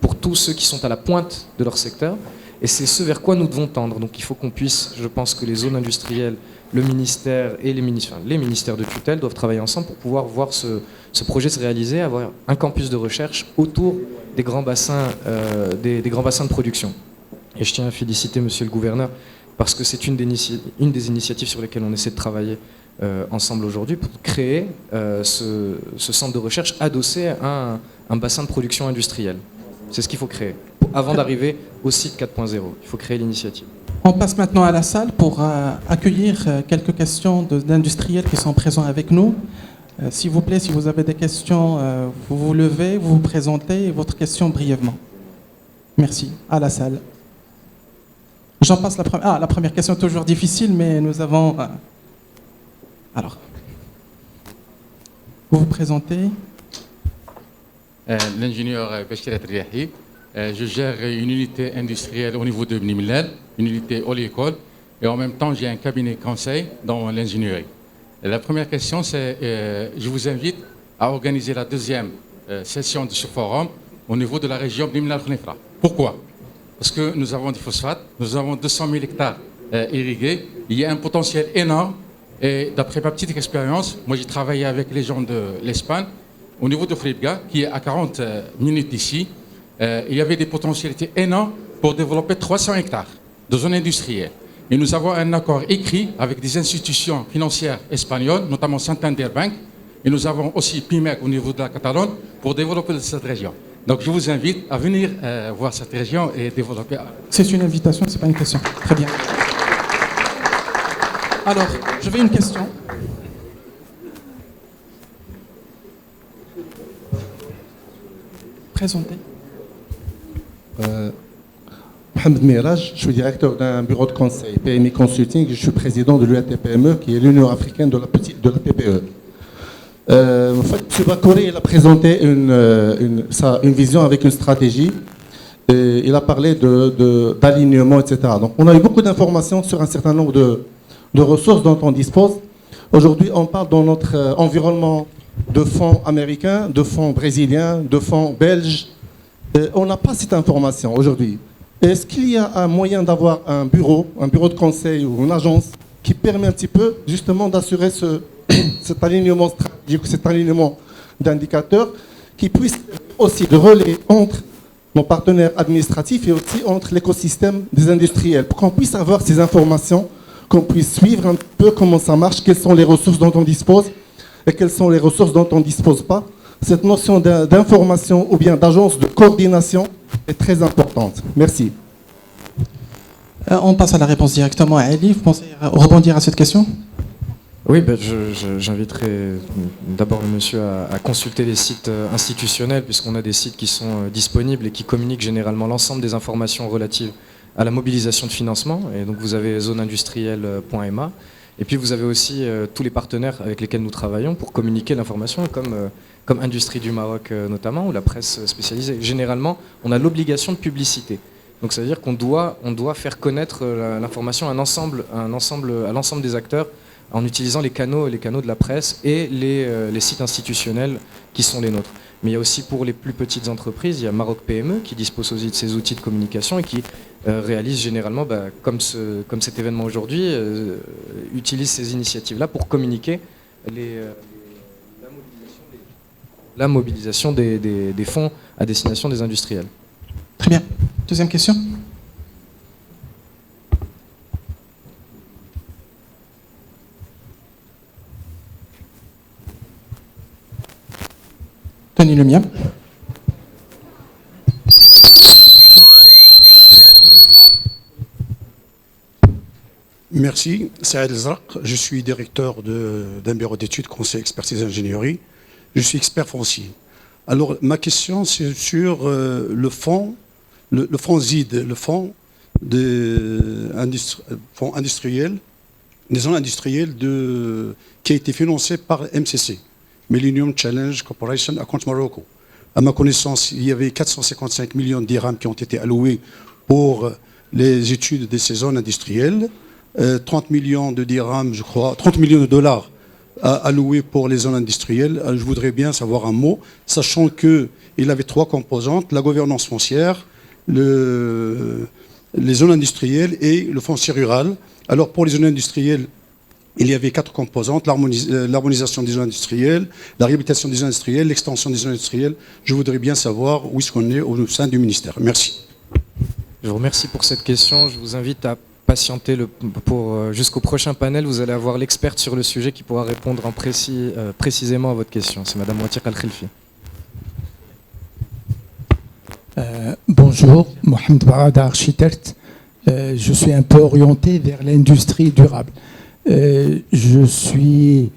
pour tous ceux qui sont à la pointe de leur secteur. Et c'est ce vers quoi nous devons tendre. Donc il faut qu'on puisse, je pense que les zones industrielles, le ministère et les ministères de tutelle doivent travailler ensemble pour pouvoir voir ce projet se réaliser, avoir un campus de recherche autour des grands bassins, des grands bassins de production. Et je tiens à féliciter monsieur le gouverneur parce que c'est une des initiatives sur lesquelles on essaie de travailler ensemble aujourd'hui pour créer ce centre de recherche adossé à un bassin de production industriel. C'est ce qu'il faut créer. Avant d'arriver au site 4.0, il faut créer l'initiative. On passe maintenant à la salle pour accueillir quelques questions d'industriels qui sont présents avec nous. S'il vous plaît, si vous avez des questions, vous vous levez, vous vous présentez votre question brièvement. Merci. À la salle. J'en passe la première. La première question est toujours difficile, mais nous avons... Alors, vous vous présentez. L'ingénieur Bachir Atriahi. Je gère une unité industrielle au niveau de Bnimlel, une unité oléicole, et en même temps j'ai un cabinet conseil dans l'ingénierie. La première question, c'est je vous invite à organiser la deuxième session de ce forum au niveau de la région Bnimlel-Khnifra. Pourquoi? Parce que nous avons des phosphates, nous avons 200 000 hectares irrigués, il y a un potentiel énorme, et d'après ma petite expérience, moi j'ai travaillé avec les gens de l'Espagne, au niveau de Fribga, qui est à 40 minutes d'ici, il y avait des potentialités énormes pour développer 300 hectares de zones industrielles. Et nous avons un accord écrit avec des institutions financières espagnoles, notamment Santander Bank, et nous avons aussi PIMEC au niveau de la Catalogne pour développer cette région. Donc je vous invite à venir voir cette région et développer. C'est une invitation, ce n'est pas une question. Très bien. Alors, je vais une question. Présentez. Mohamed Miraj, je suis directeur d'un bureau de conseil, PMI Consulting, et je suis président de l'UATPME, qui est l'Union africaine de la PPE. En fait, M. Bakouri, il a présenté une vision avec une stratégie. Et il a parlé d'alignement, etc. Donc, on a eu beaucoup d'informations sur un certain nombre de ressources dont on dispose. Aujourd'hui, on parle dans notre environnement de fonds américains, de fonds brésiliens, de fonds belges. On n'a pas cette information aujourd'hui. Est-ce qu'il y a un moyen d'avoir un bureau de conseil ou une agence qui permet un petit peu justement d'assurer cet alignement stratégique, cet alignement d'indicateurs qui puisse aussi de relais entre nos partenaires administratifs et aussi entre l'écosystème des industriels, pour qu'on puisse avoir ces informations, qu'on puisse suivre un peu comment ça marche, quelles sont les ressources dont on dispose et quelles sont les ressources dont on ne dispose pas. Cette notion d'information ou bien d'agence de coordination est très importante. Merci. On passe à la réponse directement à Ali. Vous pensez rebondir à cette question? Oui, ben j'inviterai d'abord le monsieur à consulter les sites institutionnels, puisqu'on a des sites qui sont disponibles et qui communiquent généralement l'ensemble des informations relatives à la mobilisation de financement. Et donc vous avez zoneindustrielle.ma. Et puis vous avez aussi tous les partenaires avec lesquels nous travaillons pour communiquer l'information, comme Industrie du Maroc notamment, ou la presse spécialisée. Généralement, on a l'obligation de publicité. Donc ça veut dire qu'on doit faire connaître l'information à l'ensemble des acteurs, en utilisant les canaux de la presse et les sites institutionnels qui sont les nôtres. Mais il y a aussi pour les plus petites entreprises, il y a Maroc PME qui dispose aussi de ces outils de communication et qui réalise généralement, comme cet événement aujourd'hui, utilise ces initiatives-là pour communiquer la mobilisation des fonds à destination des industriels. Très bien. Deuxième question. Tenez le mien. Merci, Saad El-Zraq. Je suis directeur d'un bureau d'études, conseil expertise ingénierie. Je suis expert foncier. Alors, ma question, c'est sur le fonds ZID, le fonds industriel, des zones industrielles qui a été financé par MCC, Millennium Challenge Corporation à compte Morocco. À ma connaissance, il y avait 455 millions de dirhams qui ont été alloués pour les études de ces zones industrielles. 30 millions de dirhams, je crois, 30 millions de dollars alloués pour les zones industrielles. Je voudrais bien savoir un mot, sachant qu'il avait 3 composantes, la gouvernance foncière, les zones industrielles et le foncier rural. Alors pour les zones industrielles, il y avait 4 composantes, l'harmonisation des zones industrielles, la réhabilitation des zones industrielles, l'extension des zones industrielles. Je voudrais bien savoir où est-ce qu'on est au sein du ministère. Merci. Je vous remercie pour cette question. Je vous invite à patienter jusqu'au prochain panel. Vous allez avoir l'experte sur le sujet qui pourra répondre précisément à votre question. C'est Madame Watir Al-Khilfi. Bonjour, Mohamed Barada, architecte. Je suis un peu orienté vers l'industrie durable. Je suis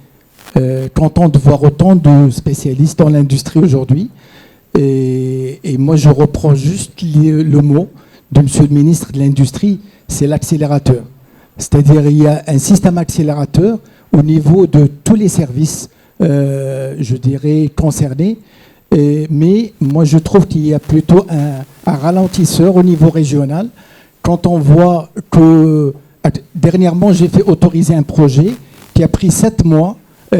content de voir autant de spécialistes dans l'industrie aujourd'hui. Et moi, je reprends juste le mot de Monsieur le ministre de l'Industrie, c'est l'accélérateur. C'est-à-dire il y a un système accélérateur au niveau de tous les services, je dirais, concernés. Mais moi, je trouve qu'il y a plutôt un ralentisseur au niveau régional. Quand on voit que, dernièrement, j'ai fait autoriser un projet qui a pris 7 mois,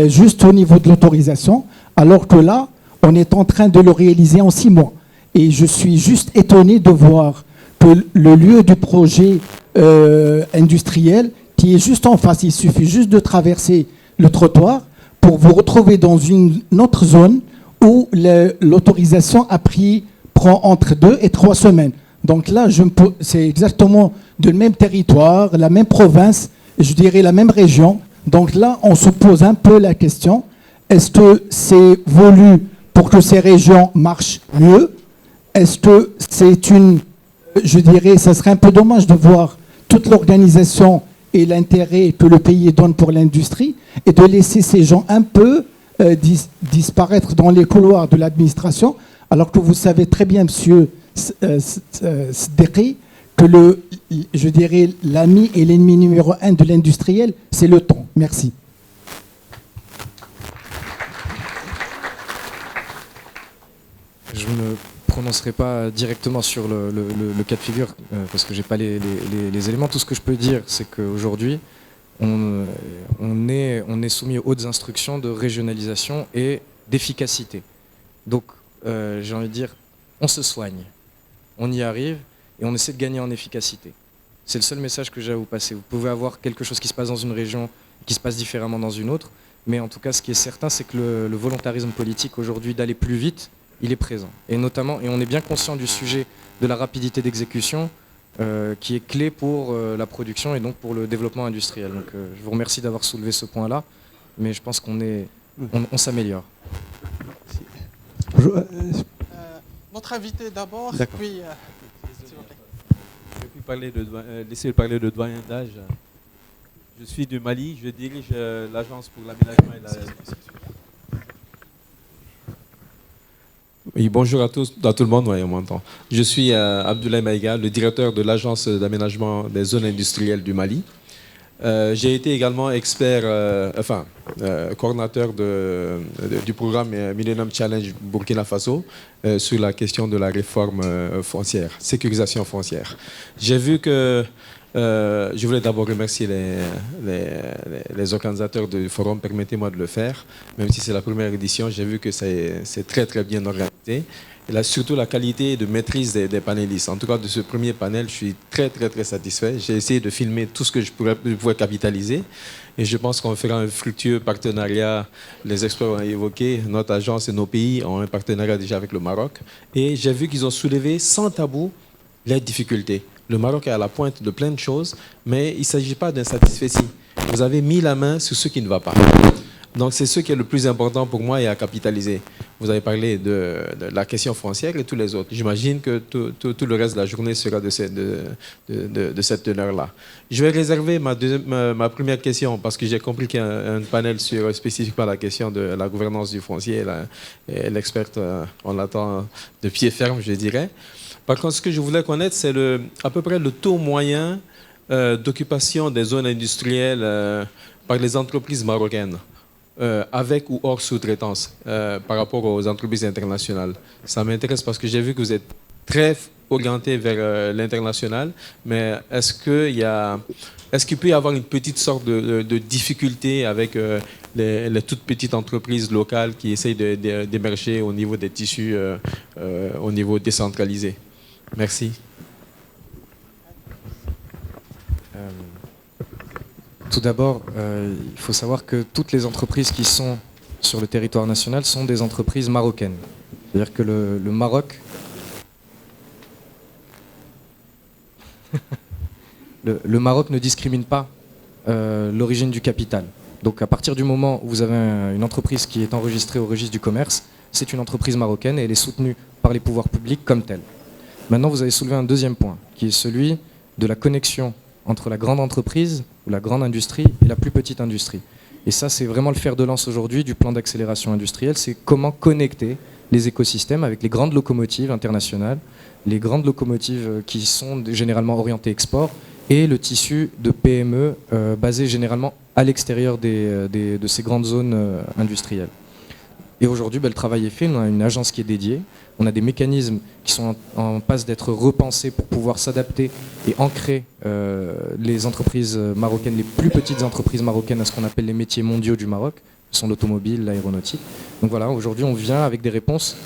juste au niveau de l'autorisation, alors que là, on est en train de le réaliser en 6 mois. Et je suis juste étonné de voir que le lieu du projet industriel, qui est juste en face, il suffit juste de traverser le trottoir pour vous retrouver dans une autre zone où l'autorisation prend entre 2 et 3 semaines. Donc là, c'est exactement le même territoire, la même province, je dirais la même région. Donc là, on se pose un peu la question, est-ce que c'est voulu pour que ces régions marchent mieux? Est-ce que c'est je dirais, ça serait un peu dommage de voir toute l'organisation et l'intérêt que le pays donne pour l'industrie et de laisser ces gens un peu disparaître dans les couloirs de l'administration, alors que vous savez très bien, monsieur Sdeki, que je dirais l'ami et l'ennemi numéro 1 de l'industriel, c'est le temps. Merci. Je ne me prononcerai pas directement sur le cas de figure parce que je n'ai pas les éléments. Tout ce que je peux dire, c'est qu'aujourd'hui, on est soumis aux hautes instructions de régionalisation et d'efficacité. Donc, j'ai envie de dire, on se soigne, on y arrive, et on essaie de gagner en efficacité. C'est le seul message que j'ai à vous passer. Vous pouvez avoir quelque chose qui se passe dans une région, qui se passe différemment dans une autre, mais en tout cas, ce qui est certain, c'est que le volontarisme politique aujourd'hui d'aller plus vite, il est présent. Et notamment, et on est bien conscient du sujet de la rapidité d'exécution, qui est clé pour la production et donc pour le développement industriel. Donc, je vous remercie d'avoir soulevé ce point-là, mais je pense on s'améliore. Notre invité d'abord, puis... s'il vous plaît. Laissez parler le doyen d'âge. Je suis du Mali, je dirige l'agence pour l'aménagement et la... Oui, bonjour à tous, à tout le monde, on m'entend. Je suis Abdoulaye Maïga, le directeur de l'agence d'aménagement des zones industrielles du Mali. J'ai été également expert, coordinateur du programme Millennium Challenge Burkina Faso sur la question de la réforme foncière, sécurisation foncière. J'ai vu que, je voulais d'abord remercier les organisateurs du forum, permettez-moi de le faire, même si c'est la première édition, j'ai vu que c'est très très bien organisé. Et là, surtout la qualité de maîtrise des panélistes. En tout cas, de ce premier panel, je suis très, très, très satisfait. J'ai essayé de filmer tout ce que je pouvais capitaliser. Et je pense qu'on fera un fructueux partenariat. Les experts ont évoqué, notre agence et nos pays ont un partenariat déjà avec le Maroc. Et j'ai vu qu'ils ont soulevé sans tabou les difficultés. Le Maroc est à la pointe de plein de choses, mais il ne s'agit pas d'un satisfecit. Vous avez mis la main sur ce qui ne va pas. Donc c'est ce qui est le plus important pour moi et à capitaliser. Vous avez parlé de la question foncière et tous les autres. J'imagine que tout le reste de la journée sera de cette teneur-là. Je vais réserver ma première question parce que j'ai compris qu'il y a un panel sur spécifiquement la question de la gouvernance du foncier. Et l'experte, on l'attend de pied ferme, je dirais. Par contre, ce que je voulais connaître, c'est à peu près le taux moyen d'occupation des zones industrielles par les entreprises marocaines. Avec ou hors sous-traitance par rapport aux entreprises internationales. Ça m'intéresse parce que j'ai vu que vous êtes très orienté vers l'international, mais est-ce qu'il peut y avoir une petite sorte de difficulté avec les toutes petites entreprises locales qui essayent d'émerger au niveau des tissus, au niveau décentralisé? Merci. Tout d'abord, il faut savoir que toutes les entreprises qui sont sur le territoire national sont des entreprises marocaines. C'est-à-dire que le Maroc... le Maroc ne discrimine pas l'origine du capital. Donc à partir du moment où vous avez une entreprise qui est enregistrée au registre du commerce, c'est une entreprise marocaine et elle est soutenue par les pouvoirs publics comme telle. Maintenant, vous avez soulevé un deuxième point, qui est celui de la connexion entre la grande entreprise ou la grande industrie et la plus petite industrie. Et ça, c'est vraiment le fer de lance aujourd'hui du plan d'accélération industrielle, c'est comment connecter les écosystèmes avec les grandes locomotives internationales, les grandes locomotives qui sont généralement orientées export, et le tissu de PME basé généralement à l'extérieur de ces grandes zones industrielles. Et aujourd'hui, le travail est fait, on a une agence qui est dédiée, on a des mécanismes qui sont en passe d'être repensés pour pouvoir s'adapter et ancrer les entreprises marocaines, les plus petites entreprises marocaines à ce qu'on appelle les métiers mondiaux du Maroc, ce sont l'automobile, l'aéronautique. Donc voilà, aujourd'hui on vient avec des réponses,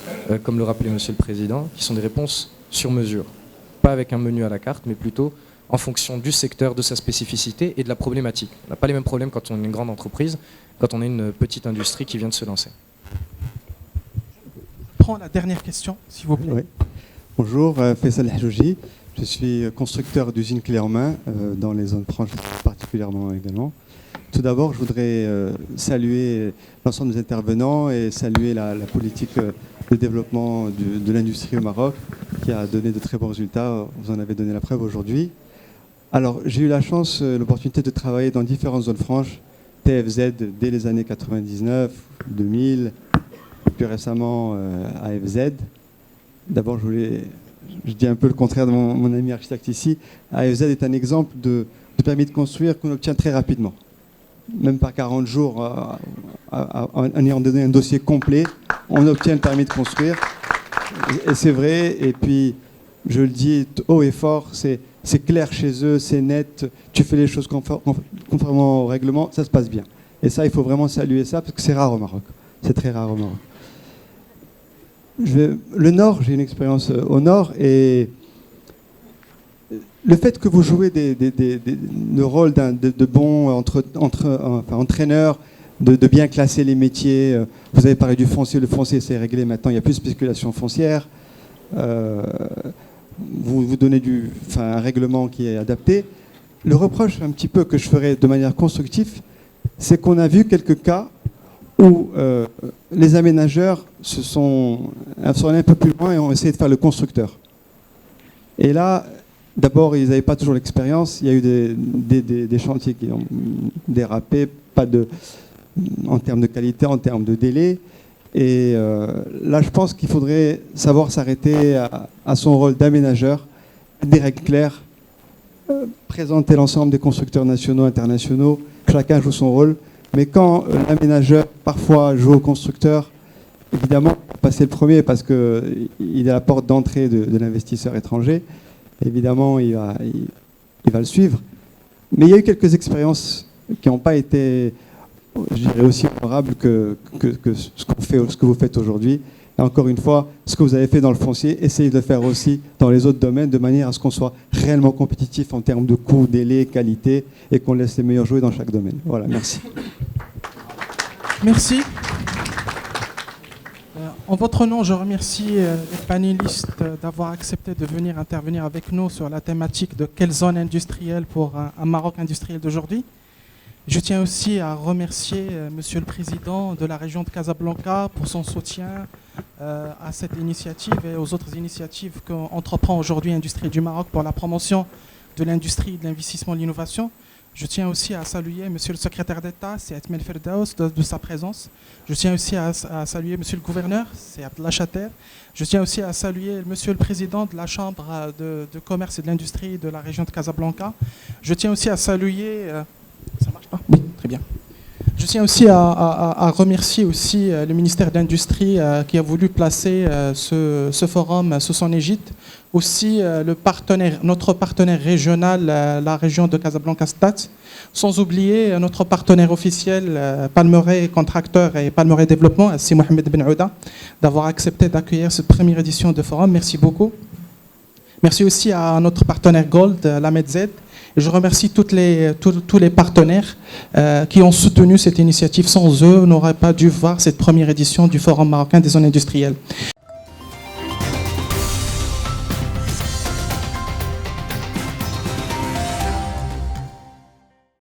comme le rappelait Monsieur le Président, qui sont des réponses sur mesure. Pas avec un menu à la carte, mais plutôt en fonction du secteur, de sa spécificité et de la problématique. On n'a pas les mêmes problèmes quand on est une grande entreprise, quand on est une petite industrie qui vient de se lancer. La dernière question, s'il vous plaît. Oui. Bonjour, Faisal Hajouji. Je suis constructeur d'usines clés en main dans les zones franches particulièrement également. Tout d'abord, je voudrais saluer l'ensemble des intervenants et saluer la politique de développement de l'industrie au Maroc qui a donné de très bons résultats. Vous en avez donné la preuve aujourd'hui. Alors, j'ai eu la chance, l'opportunité de travailler dans différentes zones franches, TFZ dès les années 99, 2000, plus récemment AFZ. D'abord, je dis un peu le contraire de mon ami architecte ici. AFZ est un exemple de permis de construire qu'on obtient très rapidement. Même pas 40 jours, en ayant donné un dossier complet, on obtient le permis de construire. Et c'est vrai, et puis je le dis haut et fort, c'est clair chez eux, c'est net, tu fais les choses conformément au règlement, ça se passe bien. Et ça, il faut vraiment saluer ça, parce que c'est rare au Maroc. C'est très rare au Maroc. Le Nord, j'ai une expérience au Nord, et le fait que vous jouez le rôle de bon entraîneur, de bien classer les métiers, vous avez parlé du foncier, le foncier c'est réglé maintenant, il n'y a plus de spéculation foncière, vous donnez un règlement qui est adapté. Le reproche un petit peu que je ferai de manière constructive, c'est qu'on a vu quelques cas où les aménageurs sont allés un peu plus loin et ont essayé de faire le constructeur. Et là, d'abord, ils n'avaient pas toujours l'expérience. Il y a eu des chantiers qui ont dérapé, en termes de qualité, en termes de délai. Et là, je pense qu'il faudrait savoir s'arrêter à son rôle d'aménageur, des règles claires, présenter l'ensemble des constructeurs nationaux, internationaux. Chacun joue son rôle. Mais quand l'aménageur, parfois, joue au constructeur, évidemment, passer le premier parce qu'il est à la porte d'entrée de l'investisseur étranger. Évidemment, il va le suivre. Mais il y a eu quelques expériences qui n'ont pas été, je dirais, aussi honorables que ce que vous faites aujourd'hui. Et encore une fois, ce que vous avez fait dans le foncier, essayez de le faire aussi dans les autres domaines, de manière à ce qu'on soit réellement compétitif en termes de coût, délai, qualité, et qu'on laisse les meilleurs jouer dans chaque domaine. Voilà, merci. Merci. En votre nom, je remercie les panélistes d'avoir accepté de venir intervenir avec nous sur la thématique de quelle zone industrielle pour un Maroc industriel d'aujourd'hui. Je tiens aussi à remercier Monsieur le Président de la région de Casablanca pour son soutien à cette initiative et aux autres initiatives qu'entreprend aujourd'hui Industrie du Maroc pour la promotion de l'industrie, de l'investissement et de l'innovation. Je tiens aussi à saluer Monsieur le secrétaire d'État, c'est Atmel Ferdaous, de sa présence. Je tiens aussi à saluer Monsieur le gouverneur, c'est Abdallah Chater. Je tiens aussi à saluer Monsieur le président de la Chambre de commerce et de l'industrie de la région de Casablanca. Je tiens aussi à saluer... ça marche pas ? Oui, très bien. Je tiens aussi à remercier aussi le ministère de l'Industrie qui a voulu placer ce forum sous son égide. Aussi notre partenaire régional, la région de Casablanca-Stat, sans oublier notre partenaire officiel, Palmeraie Contracteur et Palmeraie Développement, c'est Mohamed Ben Ouda, d'avoir accepté d'accueillir cette première édition de forum. Merci beaucoup. Merci aussi à notre partenaire Gold, la MEDZ. Et je remercie tous les partenaires qui ont soutenu cette initiative. Sans eux, on n'aurait pas dû voir cette première édition du Forum marocain des zones industrielles.